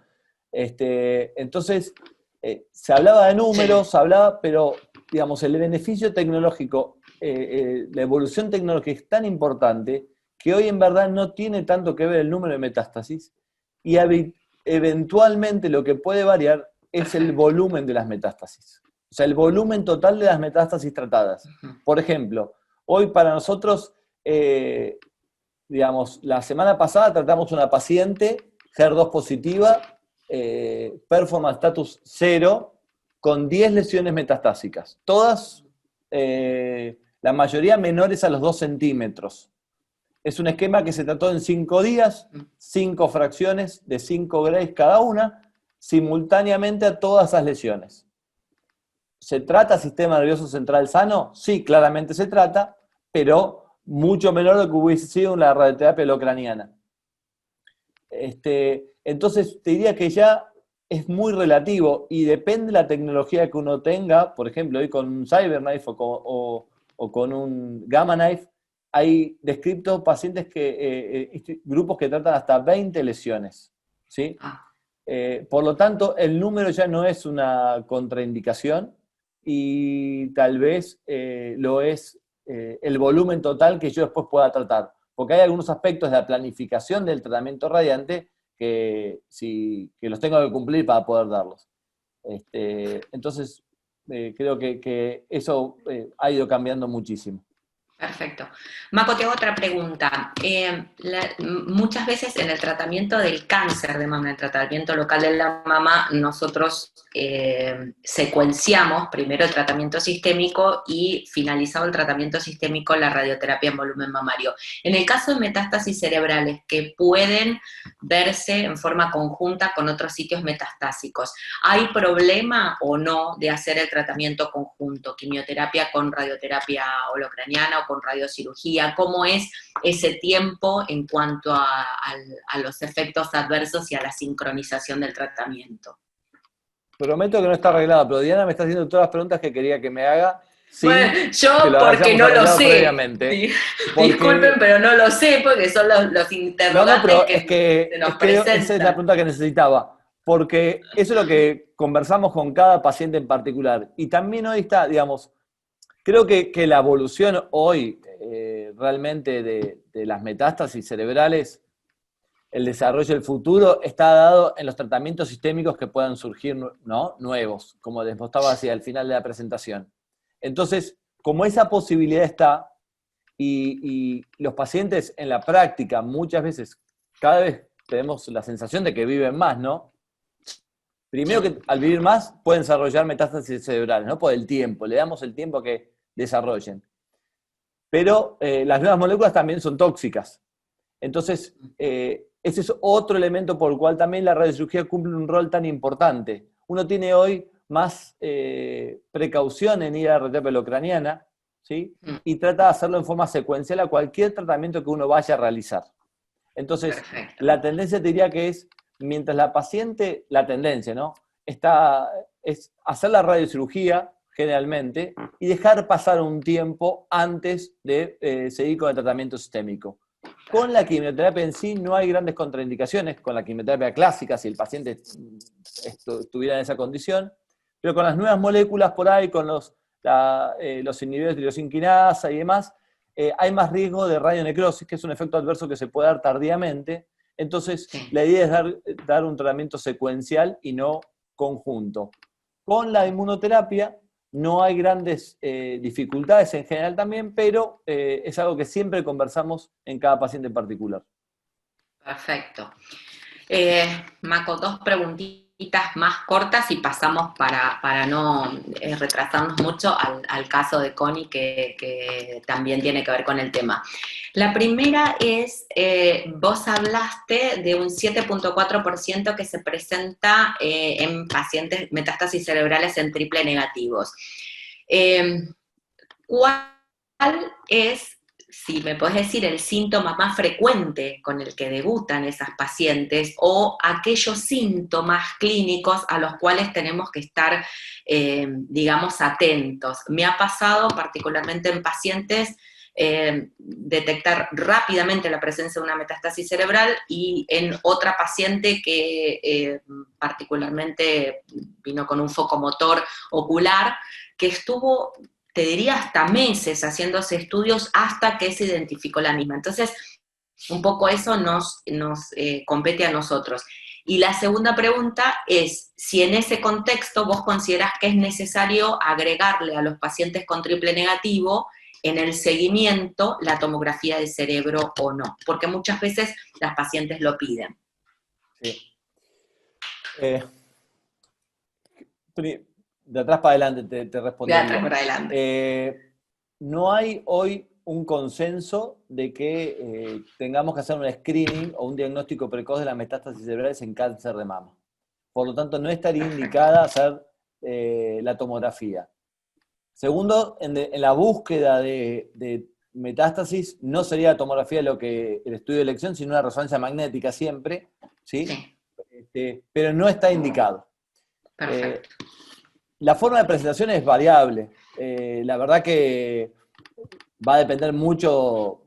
Entonces, se hablaba de números, sí. Pero digamos, el beneficio tecnológico, la evolución tecnológica es tan importante que hoy en verdad no tiene tanto que ver el número de metástasis y eventualmente lo que puede variar es el volumen de las metástasis. O sea, el volumen total de las metástasis tratadas. Por ejemplo, hoy para nosotros, digamos, la semana pasada tratamos una paciente HER2 positiva, performance status 0, con 10 lesiones metastásicas. Todas, la mayoría menores a los 2 centímetros. Es un esquema que se trató en 5 días, 5 fracciones de 5 grays cada una, simultáneamente a todas esas lesiones. ¿Se trata sistema nervioso central sano? Sí, claramente se trata, pero mucho menor de lo que hubiese sido la radioterapia locraniana. Entonces, te diría que ya es muy relativo y depende de la tecnología que uno tenga. Por ejemplo, hoy con un CyberKnife o con un Gamma Knife, hay descritos pacientes grupos que tratan hasta 20 lesiones, ¿sí? Ah, Por lo tanto, el número ya no es una contraindicación y tal vez lo es el volumen total que yo después pueda tratar. Porque hay algunos aspectos de la planificación del tratamiento radiante que los tengo que cumplir para poder darlos. Entonces, creo que eso ha ido cambiando muchísimo. perfecto. Maco, te hago otra pregunta. Muchas veces en el tratamiento del cáncer de mama, en el tratamiento local de la mama, nosotros secuenciamos primero el tratamiento sistémico y finalizado el tratamiento sistémico, la radioterapia en volumen mamario. En el caso de metástasis cerebrales que pueden verse en forma conjunta con otros sitios metastásicos, ¿hay problema o no de hacer el tratamiento conjunto, quimioterapia con radioterapia holocraniana o con radiocirugía? ¿Cómo es ese tiempo en cuanto a los efectos adversos y a la sincronización del tratamiento? Prometo que no está arreglado, pero Diana me está haciendo todas las preguntas que quería que me haga sin Bueno, que yo lo porque hayamos no lo arreglado sé. previamente. Disculpen, Porque pero no lo sé porque son los no, interrogantes pero que se nos es que esa es la presentan. pregunta que necesitaba, porque eso es lo que conversamos con cada paciente en particular. Y también hoy está, digamos, creo que la evolución hoy realmente de las metástasis cerebrales, el desarrollo del futuro, está dado en los tratamientos sistémicos que puedan surgir, ¿no? Nuevos, como les mostraba hacia el final de la presentación. Entonces, como esa posibilidad está, y los pacientes en la práctica muchas veces, cada vez tenemos la sensación de que viven más, ¿no? Primero que al vivir más pueden desarrollar metástasis cerebrales, ¿no? Por el tiempo, le damos el tiempo a que desarrollen. Pero las nuevas moléculas también son tóxicas. Entonces, ese es otro elemento por el cual también la radiocirugía cumple un rol tan importante. Uno tiene hoy más precaución en ir a la radioterapia locraniana, ¿sí? Y trata de hacerlo en forma secuencial a cualquier tratamiento que uno vaya a realizar. Entonces, Perfecto. la tendencia te diría que es, mientras la paciente, la tendencia, ¿no? Es hacer la radiocirugía, generalmente, y dejar pasar un tiempo antes de seguir con el tratamiento sistémico. Con la Perfecto. quimioterapia en sí no hay grandes contraindicaciones, con la quimioterapia clásica, si el paciente estuviera en esa condición, pero con las nuevas moléculas por ahí, con los inhibidores de tirosinquinasa y demás, hay más riesgo de radionecrosis, que es un efecto adverso que se puede dar tardíamente. Entonces, Sí. la idea es dar un tratamiento secuencial y no conjunto. Con la inmunoterapia no hay grandes dificultades en general también, pero es algo que siempre conversamos en cada paciente en particular. Perfecto. Maco, dos preguntitas más cortas y pasamos para no retrasarnos mucho al caso de Connie que también tiene que ver con el tema. La primera es, vos hablaste de un 7,4% que se presenta en pacientes metástasis cerebrales en triple negativos. Eh, ¿Cuál es, si me podés decir, el síntoma más frecuente con el que debutan esas pacientes o aquellos síntomas clínicos a los cuales tenemos que estar, digamos, atentos? Me ha pasado particularmente en pacientes detectar rápidamente la presencia de una metástasis cerebral y en otra paciente que particularmente vino con un foco motor ocular, que estuvo, te diría, hasta meses haciéndose estudios hasta que se identificó la misma. Entonces, un poco eso nos compete a nosotros. Y la segunda pregunta es si en ese contexto vos considerás que es necesario agregarle a los pacientes con triple negativo en el seguimiento la tomografía de cerebro o no, porque muchas veces las pacientes lo piden. Sí. Eh, de atrás para adelante te De atrás respondería. para adelante. No hay hoy un consenso de que tengamos que hacer un screening o un diagnóstico precoz de las metástasis cerebrales en cáncer de mama. Por lo tanto, no estaría Perfecto. indicada hacer la tomografía. Segundo, en la búsqueda de metástasis, no sería la tomografía lo que el estudio de elección, sino una resonancia magnética siempre, ¿sí? Pero no está indicado. Perfecto. La forma de presentación es variable. La verdad que va a depender mucho,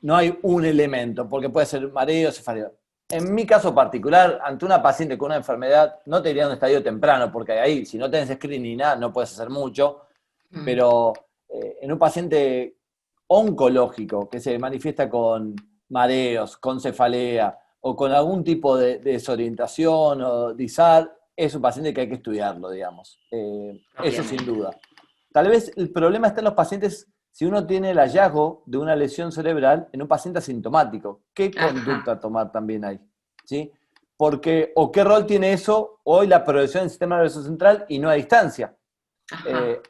no hay un elemento, porque puede ser mareo, cefalea. En mi caso particular, ante una paciente con una enfermedad, no te diría en un estadio temprano, porque ahí, si no tenés screening ni nada, no puedes hacer mucho, pero en un paciente oncológico que se manifiesta con mareos, con cefalea o con algún tipo de desorientación o disar, es un paciente que hay que estudiarlo, digamos. Eso sin duda. Tal vez el problema está en los pacientes si uno tiene el hallazgo de una lesión cerebral en un paciente asintomático. ¿Qué conducta tomar también hay? ¿Sí? Porque, o qué rol tiene eso hoy la progresión del sistema nervioso central y no a distancia.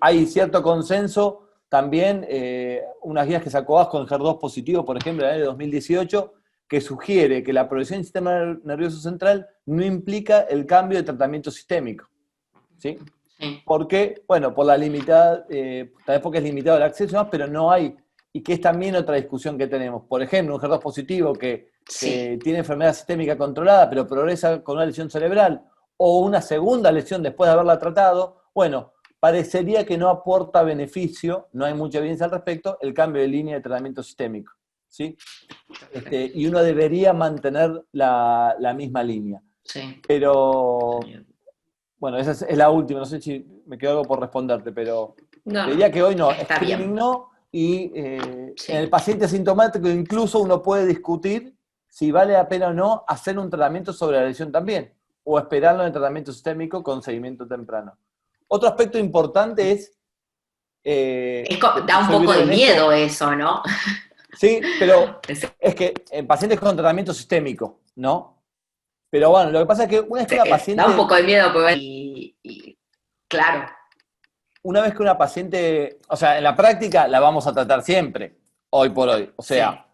Hay cierto consenso también, unas guías que sacó ASCO en HER2 positivo, por ejemplo, en el año 2018, que sugiere que la progresión del sistema nervioso central no implica el cambio de tratamiento sistémico. ¿Sí? Porque, bueno, por la limitada, tal vez porque es limitado el acceso, pero no hay, y que es también otra discusión que tenemos. Por ejemplo, un HER2 positivo que tiene enfermedad sistémica controlada, pero progresa con una lesión cerebral, o una segunda lesión después de haberla tratado, bueno, parecería que no aporta beneficio, no hay mucha evidencia al respecto, el cambio de línea de tratamiento sistémico. ¿Sí? Y uno debería mantener la misma línea. Sí. Pero, bueno, esa es la última, no sé si me quedo algo por responderte, pero diría que hoy no, screening no, y en el paciente asintomático incluso uno puede discutir si vale la pena o no hacer un tratamiento sobre la lesión también, o esperarlo en el tratamiento sistémico con seguimiento temprano. Otro aspecto importante es... da un poco de miedo eso, ¿no? Sí, pero es que en pacientes con tratamiento sistémico, ¿no? Pero bueno, lo que pasa es que una vez que una paciente... Da un poco de miedo, porque claro. Una vez que una paciente... O sea, en la práctica la vamos a tratar siempre, hoy por hoy. O sea,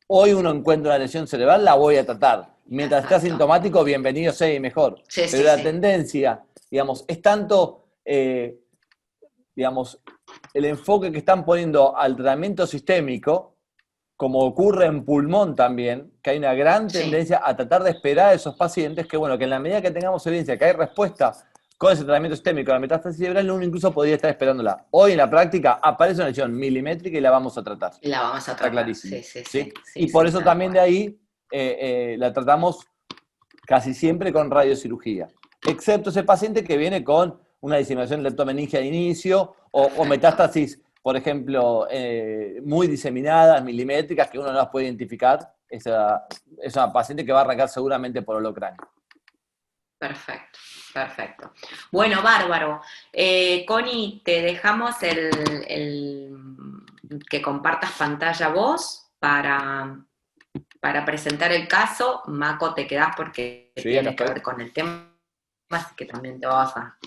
hoy uno encuentra una lesión cerebral, la voy a tratar. Mientras esté asintomático, bienvenido sea y mejor. Pero la tendencia, digamos, es tanto... digamos, el enfoque que están poniendo al tratamiento sistémico, como ocurre en pulmón también, que hay una gran tendencia a tratar de esperar a esos pacientes, que bueno, que en la medida que tengamos evidencia que hay respuesta con ese tratamiento sistémico a la metástasis cerebral, uno incluso podría estar esperándola. Hoy en la práctica aparece una lesión milimétrica y la vamos a tratar. Y la vamos a tratar. Está clarísimo. ¿Sí? Y por eso también de ahí la tratamos casi siempre con radiocirugía. Excepto ese paciente que viene con una diseminación leptomeningia de inicio o metástasis, por ejemplo, muy diseminadas, milimétricas, que uno no las puede identificar. Es una paciente que va a arrancar seguramente por holocráneo. Perfecto, perfecto. Bueno, bárbaro. Connie, te dejamos que compartas pantalla vos para presentar el caso. Maco, te quedás porque tiene que ver con el tema, así que también te vas a...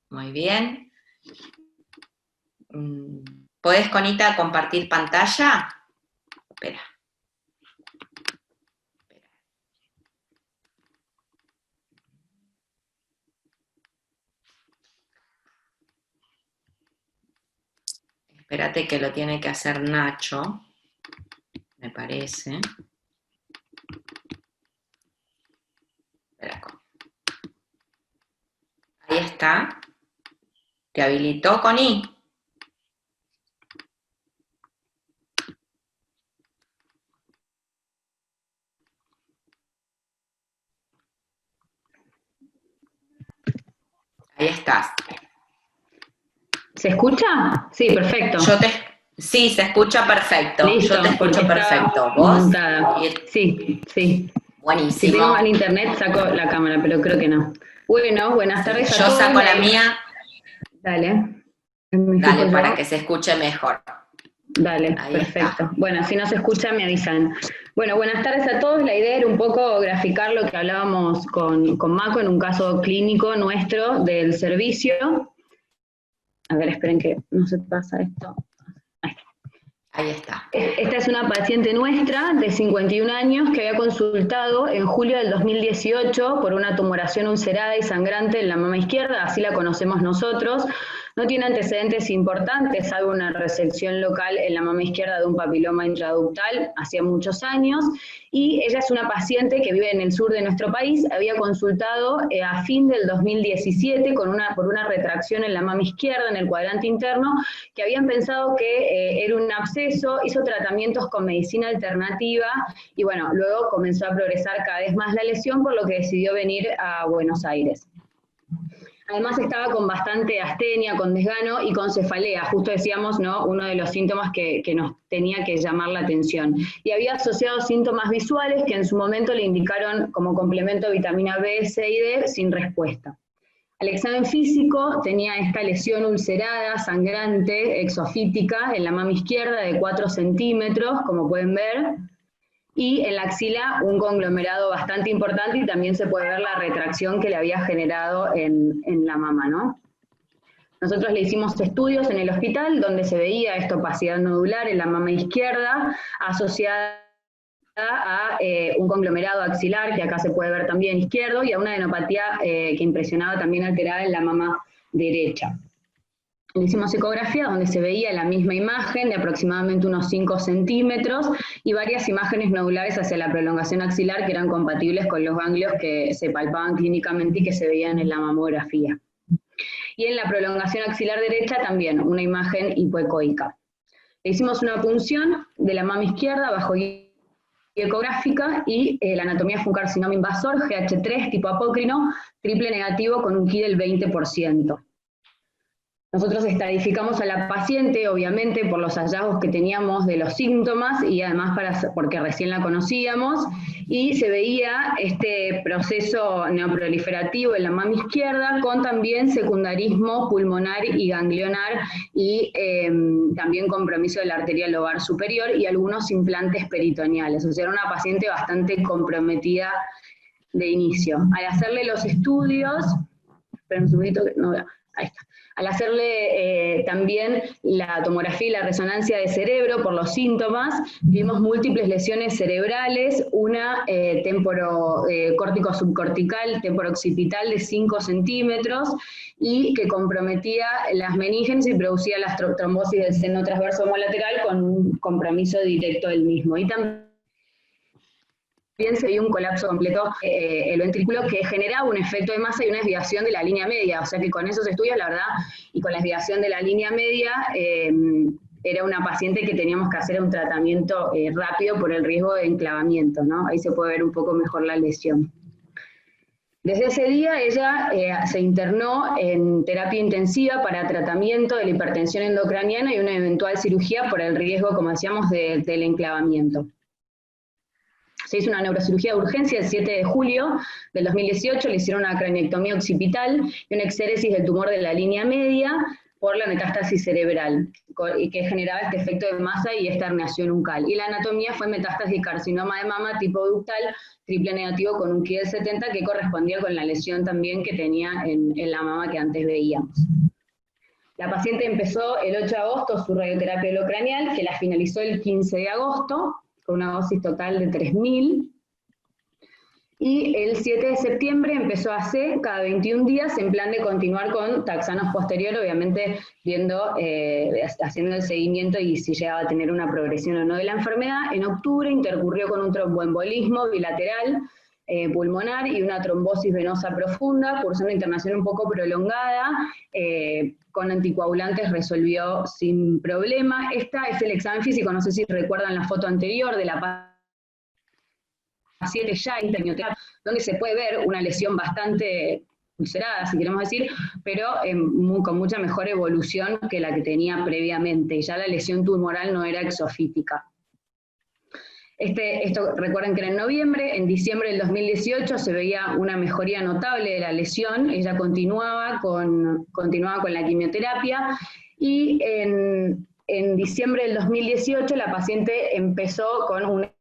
muy bien. ¿Podés, Conita, compartir pantalla? Espera. Espérate que lo tiene que hacer Nacho, me parece. Espera. Ahí está. ¿Te habilitó, Connie? Ahí estás. ¿Se escucha? Sí, perfecto. Sí, se escucha perfecto. Listo, yo te escucho perfecto. ¿Vos? Sí, sí. Buenísimo. Si tengo mal internet, saco la cámara, pero creo que no. Bueno, buenas tardes a todos. Yo saco la mía. Dale. Dale, para que se escuche mejor. Dale, ahí perfecto. Está. Bueno, si no se escucha, me avisan. Bueno, buenas tardes a todos. La idea era un poco graficar lo que hablábamos con Maco en un caso clínico nuestro del servicio. A ver, esperen que no se pasa esto. Ahí está. Esta es una paciente nuestra de 51 años que había consultado en julio del 2018 por una tumoración ulcerada y sangrante en la mama izquierda, así la conocemos nosotros. no tiene antecedentes importantes, salvo una resección local en la mama izquierda de un papiloma intraductal hacía muchos años, y ella es una paciente que vive en el sur de nuestro país, había consultado a fin del 2017 por una retracción en la mama izquierda, en el cuadrante interno, que habían pensado que era un absceso, hizo tratamientos con medicina alternativa, y bueno, luego comenzó a progresar cada vez más la lesión, por lo que decidió venir a Buenos Aires. Además estaba con bastante astenia, con desgano y con cefalea, justo decíamos, ¿no?, uno de los síntomas que nos tenía que llamar la atención. Y había asociado síntomas visuales que en su momento le indicaron como complemento vitamina B, C y D sin respuesta. Al examen físico tenía esta lesión ulcerada, sangrante, exofítica, en la mama izquierda de 4 centímetros, como pueden ver, y en la axila un conglomerado bastante importante, y también se puede ver la retracción que le había generado en la mama, ¿no? Nosotros le hicimos estudios en el hospital donde se veía esta opacidad nodular en la mama izquierda asociada a un conglomerado axilar, que acá se puede ver también izquierdo, y a una adenopatía que impresionaba también alterada en la mama derecha. Le hicimos ecografía donde se veía la misma imagen de aproximadamente unos 5 centímetros y varias imágenes nodulares hacia la prolongación axilar que eran compatibles con los ganglios que se palpaban clínicamente y que se veían en la mamografía. Y en la prolongación axilar derecha también una imagen hipoecoica. Le hicimos una punción de la mama izquierda bajo ecográfica y la anatomía fue un carcinoma invasor, GH3 tipo apócrino, triple negativo con un Ki del 20%. Nosotros estadificamos a la paciente, obviamente, por los hallazgos que teníamos de los síntomas y además porque recién la conocíamos, y se veía este proceso neoproliferativo en la mama izquierda con también secundarismo pulmonar y ganglionar y también compromiso de la arteria lobar superior y algunos implantes peritoneales. O sea, era una paciente bastante comprometida de inicio. Al hacerle los estudios, esperen un segundito que no veo, ahí está. Al hacerle también la tomografía y la resonancia de cerebro por los síntomas, vimos múltiples lesiones cerebrales, una córtico subcortical, temporo-occipital de 5 centímetros, y que comprometía las meninges y producía las trombosis del seno transverso homolateral con un compromiso directo del mismo. Y también se vio un colapso completo el ventrículo que generaba un efecto de masa y una desviación de la línea media, o sea que con esos estudios, la verdad, y con la desviación de la línea media, era una paciente que teníamos que hacer un tratamiento rápido por el riesgo de enclavamiento, ¿no? Ahí se puede ver un poco mejor la lesión. Desde ese día ella se internó en terapia intensiva para tratamiento de la hipertensión endocraniana y una eventual cirugía por el riesgo, como decíamos, del enclavamiento. Se hizo una neurocirugía de urgencia el 7 de julio del 2018, le hicieron una craniectomía occipital y una exéresis del tumor de la línea media por la metástasis cerebral, y que generaba este efecto de masa y esta herniación uncal. Y la anatomía fue metástasis carcinoma de mama tipo ductal, triple negativo con un Ki del 70, que correspondía con la lesión también que tenía en la mama que antes veíamos. La paciente empezó el 8 de agosto su radioterapia holocranial, que la finalizó el 15 de agosto, con una dosis total de 3.000, y el 7 de septiembre empezó a hacer cada 21 días en plan de continuar con taxanos posterior, obviamente viendo, haciendo el seguimiento y si llegaba a tener una progresión o no de la enfermedad. En octubre intercurrió con un tromboembolismo bilateral pulmonar y una trombosis venosa profunda, cursando internación un poco prolongada, con anticoagulantes resolvió sin problema. Este es el examen físico, no sé si recuerdan la foto anterior de la paciente ya en quimioterapia, donde se puede ver una lesión bastante ulcerada, si queremos decir, pero con mucha mejor evolución que la que tenía previamente. Ya la lesión tumoral no era exofítica. Esto recuerden que era en noviembre. En diciembre del 2018 se veía una mejoría notable de la lesión, ella continuaba con la quimioterapia, y en diciembre del 2018 la paciente empezó con un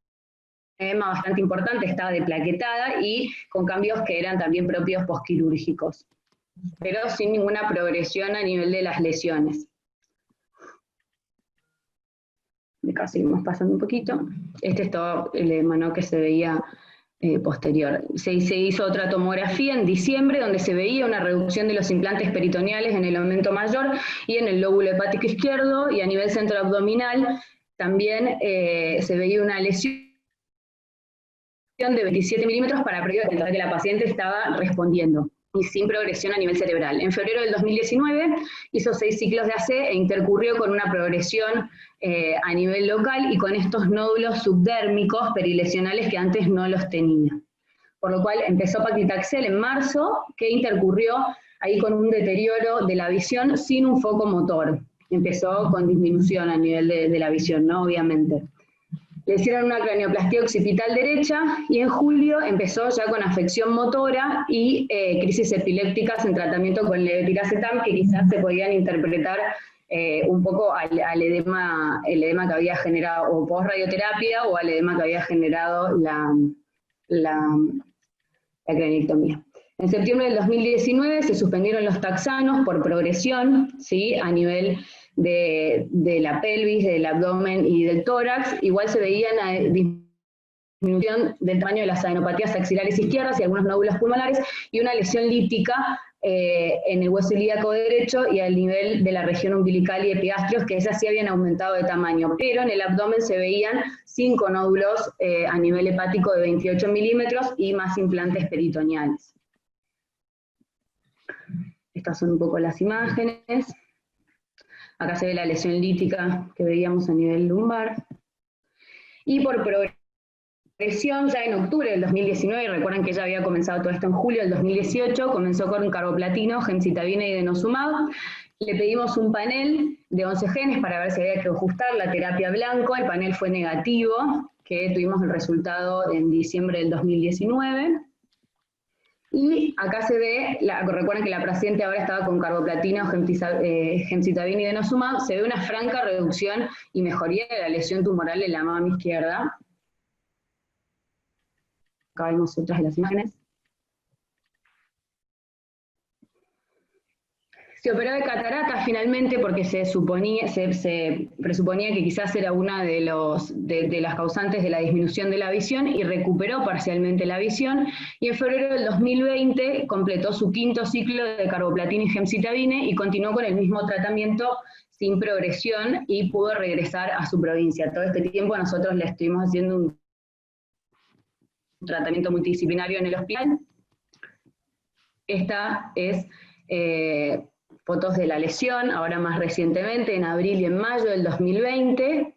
edema bastante importante, estaba deplaquetada y con cambios que eran también propios posquirúrgicos, pero sin ninguna progresión a nivel de las lesiones. Acá seguimos pasando un poquito. Este es todo el edema, ¿no?, que se veía posterior. Se hizo otra tomografía en diciembre donde se veía una reducción de los implantes peritoneales en el aumento mayor y en el lóbulo hepático izquierdo, y a nivel centroabdominal también se veía una lesión de 27 milímetros para periodo de que la paciente estaba respondiendo y sin progresión a nivel cerebral. En febrero del 2019 hizo 6 ciclos de AC e intercurrió con una progresión a nivel local y con estos nódulos subdérmicos perilesionales que antes no los tenía. Por lo cual empezó paclitaxel en marzo, que intercurrió ahí con un deterioro de la visión sin un foco motor. Empezó con disminución a nivel de la visión, ¿no? Obviamente. Le hicieron una cranioplastía occipital derecha y en julio empezó ya con afección motora y crisis epilépticas en tratamiento con levetiracetam, que quizás se podían interpretar un poco al edema que había generado, o post-radioterapia, o al edema que había generado la craniectomía. En septiembre del 2019 se suspendieron los taxanos por progresión, ¿sí? A nivel de la pelvis, del abdomen y del tórax. Igual se veía una disminución del tamaño de las adenopatías axilares izquierdas y algunos nódulos pulmonares, y una lesión lítica en el hueso ilíaco derecho y al nivel de la región umbilical y epigastrios, que esas sí habían aumentado de tamaño, pero en el abdomen se veían 5 nódulos a nivel hepático de 28 milímetros y más implantes peritoneales. Estas son un poco las imágenes. Acá se ve la lesión lítica que veíamos a nivel lumbar. Y por progresión, ya en octubre del 2019, recuerdan que ya había comenzado todo esto en julio del 2018, comenzó con carboplatino, gemcitabina y denosumab. Le pedimos un panel de 11 genes para ver si había que ajustar la terapia blanco. El panel fue negativo, que tuvimos el resultado en diciembre del 2019. Y acá se ve, recuerden que la paciente ahora estaba con carboplatino, gemcitabina y denosumab, se ve una franca reducción y mejoría de la lesión tumoral de la mama izquierda. Acá vemos otras de las imágenes. Se operó de catarata finalmente porque se presuponía que quizás era una de las causantes de la disminución de la visión, y recuperó parcialmente la visión, y en febrero del 2020 completó su 5º ciclo de carboplatino y gemcitabina y continuó con el mismo tratamiento sin progresión y pudo regresar a su provincia. Todo este tiempo nosotros le estuvimos haciendo un tratamiento multidisciplinario en el hospital. Esta es fotos de la lesión, ahora más recientemente, en abril y en mayo del 2020.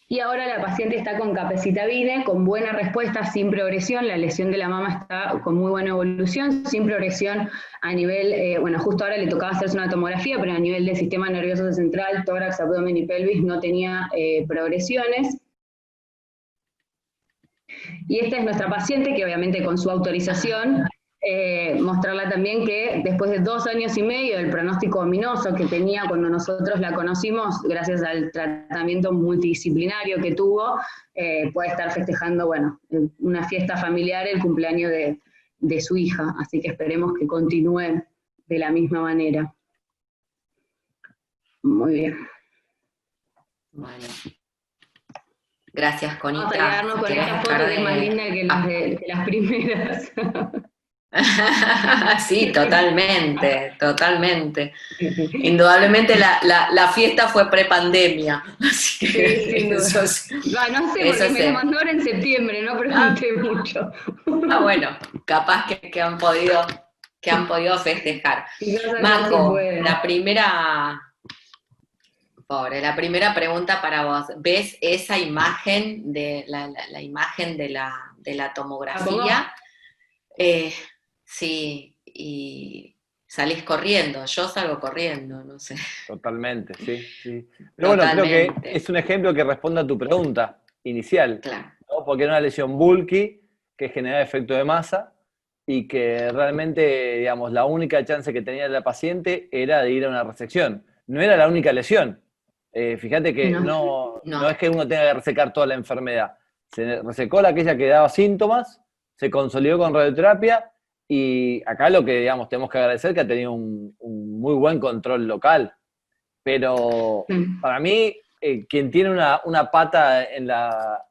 Y ahora la paciente está con capecitabine, con buena respuesta, sin progresión. La lesión de la mama está con muy buena evolución, sin progresión a nivel, bueno, justo ahora le tocaba hacerse una tomografía, pero a nivel del sistema nervioso central, tórax, abdomen y pelvis no tenía progresiones. Y esta es nuestra paciente, que obviamente con su autorización, mostrarla también que después de 2 años y medio del pronóstico ominoso que tenía cuando nosotros la conocimos, gracias al tratamiento multidisciplinario que tuvo, puede estar festejando, bueno, una fiesta familiar, el cumpleaños de su hija, así que esperemos que continúe de la misma manera. Muy bien. Bueno. Gracias, Conita. Vamos a quedarnos con esta foto que es más linda que las primeras. Sí, totalmente, totalmente. Indudablemente la fiesta fue prepandemia. Así que sí, sin duda. Eso sí. No sé, porque me la mandó ahora en septiembre, no pregunté mucho. Bueno, capaz que han podido festejar. Maco, la primera pregunta para vos. ¿Ves esa imagen de la imagen de la tomografía? Sí, y salís corriendo. Yo salgo corriendo, no sé. Totalmente, sí. Pero bueno, creo que es un ejemplo que responde a tu pregunta inicial. Claro. ¿No? Porque era una lesión bulky que generaba efecto de masa y que realmente, digamos, la única chance que tenía la paciente era de ir a una resección. No era la única lesión. Fíjate que no es que uno tenga que resecar toda la enfermedad. Se resecó aquella que daba síntomas, se consolidó con radioterapia, y acá lo que, digamos, tenemos que agradecer que ha tenido un muy buen control local. Pero para mí, quien tiene una pata en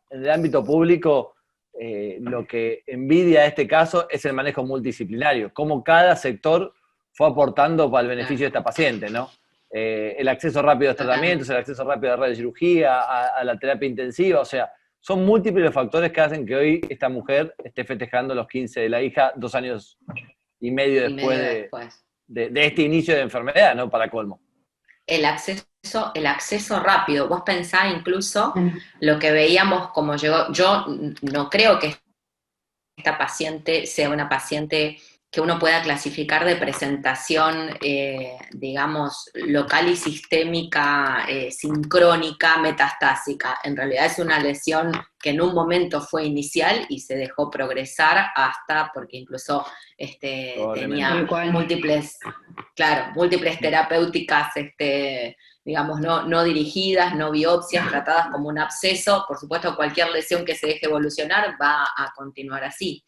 el ámbito público lo que envidia este caso es el manejo multidisciplinario, cómo cada sector fue aportando para el beneficio de esta paciente, ¿no? El acceso rápido a los tratamientos, el acceso rápido a la radiocirugía, a la terapia intensiva, o sea, son múltiples los factores que hacen que hoy esta mujer esté festejando los 15 de la hija 2 años y medio después de este inicio de enfermedad, ¿no? Para colmo. El acceso rápido. Vos pensá incluso lo que veíamos como llegó. Yo no creo que esta paciente sea una paciente que uno pueda clasificar de presentación, digamos, local y sistémica, sincrónica, metastásica. En realidad es una lesión que en un momento fue inicial y se dejó progresar hasta, porque incluso tenía múltiples terapéuticas, digamos, no dirigidas, no biopsias, tratadas como un absceso. Por supuesto, cualquier lesión que se deje evolucionar va a continuar así.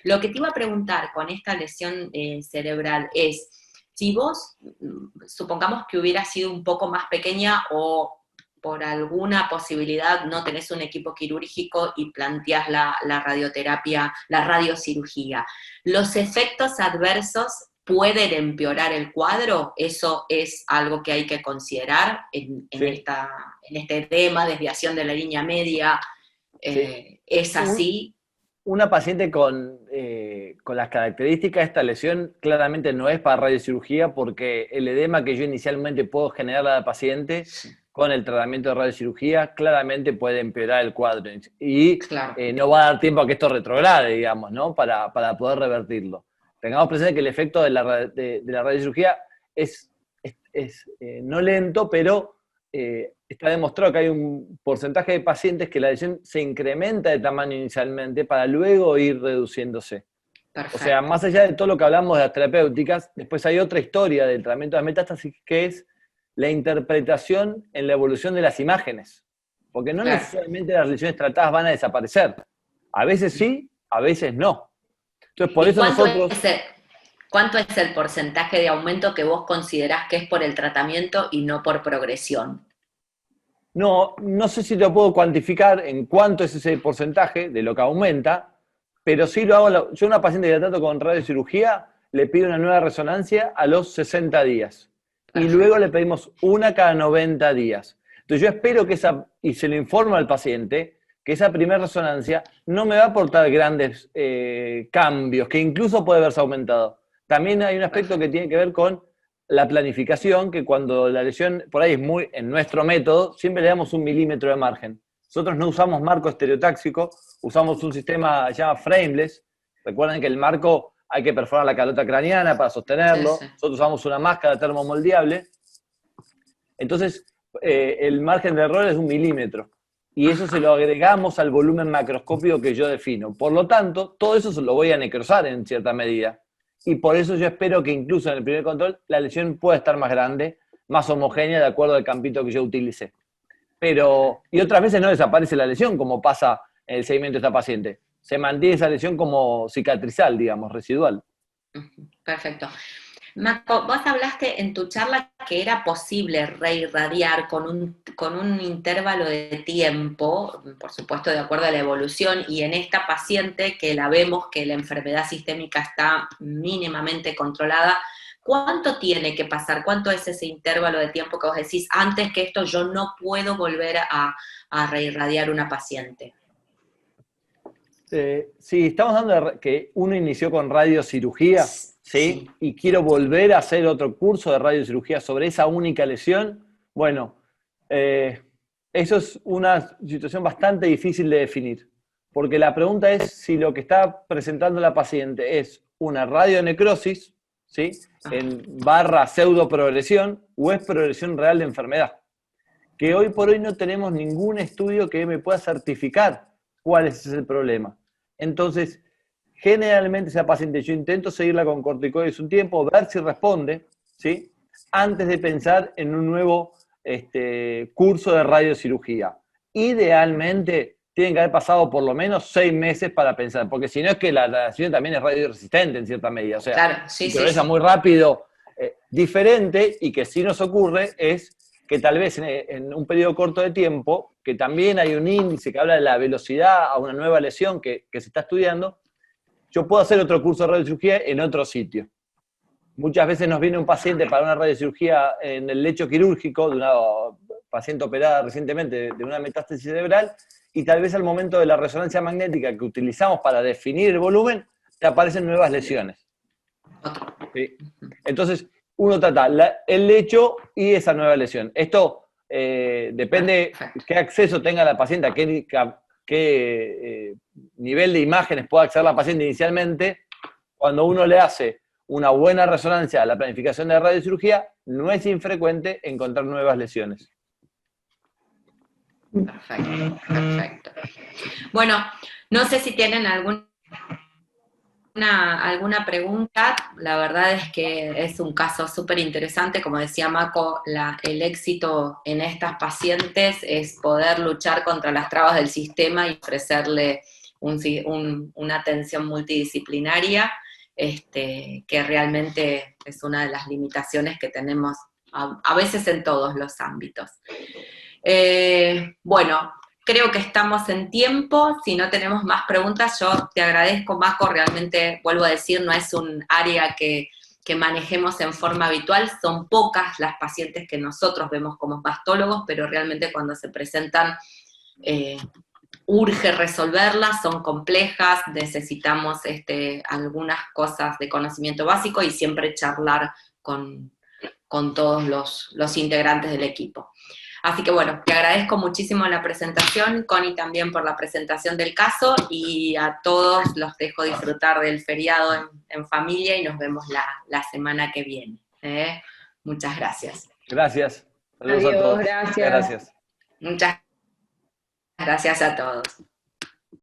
Lo que te iba a preguntar con esta lesión cerebral es, si vos, supongamos que hubiera sido un poco más pequeña o por alguna posibilidad no tenés un equipo quirúrgico y planteás la radioterapia, la radiocirugía, ¿los efectos adversos pueden empeorar el cuadro? ¿Eso es algo que hay que considerar en este tema, desviación de la línea media? ¿Es así? Una paciente con las características de esta lesión claramente no es para radiocirugía, porque el edema que yo inicialmente puedo generar a la paciente con el tratamiento de radiocirugía claramente puede empeorar el cuadro y no va a dar tiempo a que esto retrograde, digamos, ¿no? Para poder revertirlo. Tengamos presente que el efecto de la radiocirugía es no lento, pero está demostrado que hay un porcentaje de pacientes que la lesión se incrementa de tamaño inicialmente para luego ir reduciéndose. Perfecto. O sea, más allá de todo lo que hablamos de las terapéuticas, después hay otra historia del tratamiento de las metástasis, que es la interpretación en la evolución de las imágenes. Porque no necesariamente las lesiones tratadas van a desaparecer. A veces sí, a veces no. Entonces, por eso ¿Cuánto es el porcentaje de aumento que vos considerás que es por el tratamiento y no por progresión? No sé si lo puedo cuantificar en cuánto es ese porcentaje de lo que aumenta, pero sí lo hago. Yo a una paciente que trato con radiocirugía le pido una nueva resonancia a los 60 días. Perfecto. Y luego le pedimos una cada 90 días. Entonces yo espero que y se lo informo al paciente, que esa primera resonancia no me va a aportar grandes cambios, que incluso puede haberse aumentado. También hay un aspecto que tiene que ver con la planificación, que cuando la lesión, por ahí es en nuestro método, siempre le damos 1 milímetro de margen. Nosotros no usamos marco estereotáxico, usamos un sistema que se llama frameless. Recuerden que el marco hay que perforar la calota craneana para sostenerlo. Sí. Nosotros usamos una máscara termomoldeable. Entonces, el margen de error es 1 milímetro. Y eso se lo agregamos al volumen macroscópico que yo defino. Por lo tanto, todo eso se lo voy a necrosar en cierta medida. Y por eso yo espero que incluso en el primer control la lesión pueda estar más grande, más homogénea, de acuerdo al campito que yo utilicé. Y otras veces no desaparece la lesión, como pasa en el seguimiento de esta paciente. Se mantiene esa lesión como cicatrizal, digamos, residual. Perfecto. Marco, vos hablaste en tu charla que era posible reirradiar con un intervalo de tiempo, por supuesto de acuerdo a la evolución, y en esta paciente que la vemos que la enfermedad sistémica está mínimamente controlada, ¿cuánto tiene que pasar? ¿Cuánto es ese intervalo de tiempo que vos decís, antes que esto yo no puedo volver a reirradiar una paciente? Sí, estamos hablando de que uno inició con radiocirugía. ¿Sí? Y quiero volver a hacer otro curso de radiocirugía sobre esa única lesión. Bueno, eso es una situación bastante difícil de definir, porque la pregunta es si lo que está presentando la paciente es una radionecrosis, ¿sí? En / pseudoprogresión, o es progresión real de enfermedad. Que hoy por hoy no tenemos ningún estudio que me pueda certificar cuál es ese problema. Entonces, generalmente esa paciente yo intento seguirla con corticoides un tiempo, ver si responde, ¿sí? Antes de pensar en un nuevo curso de radiocirugía. Idealmente tienen que haber pasado por lo menos 6 meses para pensar, porque si no es que la radiación también es radioresistente en cierta medida, o sea, claro, sí, progresa muy rápido. Diferente, y que sí nos ocurre, es que tal vez en un periodo corto de tiempo que también hay un índice que habla de la velocidad a una nueva lesión que se está estudiando, yo puedo hacer otro curso de radiocirugía en otro sitio. Muchas veces nos viene un paciente para una radiocirugía en el lecho quirúrgico de una paciente operada recientemente de una metástasis cerebral, y tal vez al momento de la resonancia magnética que utilizamos para definir el volumen, te aparecen nuevas lesiones. ¿Sí? Entonces, uno trata el lecho y esa nueva lesión. Esto depende qué acceso tenga la paciente, a qué nivel de imágenes pueda acceder la paciente inicialmente. Cuando uno le hace una buena resonancia a la planificación de radiocirugía, no es infrecuente encontrar nuevas lesiones. Perfecto, perfecto. Bueno, no sé si tienen alguna pregunta. La verdad es que es un caso súper interesante. Como decía Mako, el éxito en estas pacientes es poder luchar contra las trabas del sistema y ofrecerle una atención multidisciplinaria, que realmente es una de las limitaciones que tenemos a veces en todos los ámbitos. Bueno, creo que estamos en tiempo. Si no tenemos más preguntas, yo te agradezco, Mako. Realmente, vuelvo a decir, no es un área que manejemos en forma habitual. Son pocas las pacientes que nosotros vemos como mastólogos, pero realmente cuando se presentan, urge resolverlas, son complejas, necesitamos algunas cosas de conocimiento básico y siempre charlar con todos los integrantes del equipo. Así que bueno, te agradezco muchísimo la presentación, Connie también por la presentación del caso, y a todos los dejo disfrutar del feriado en familia y nos vemos la semana que viene. Muchas gracias. Gracias. Saludos a todos. Gracias. Gracias. Muchas gracias a todos.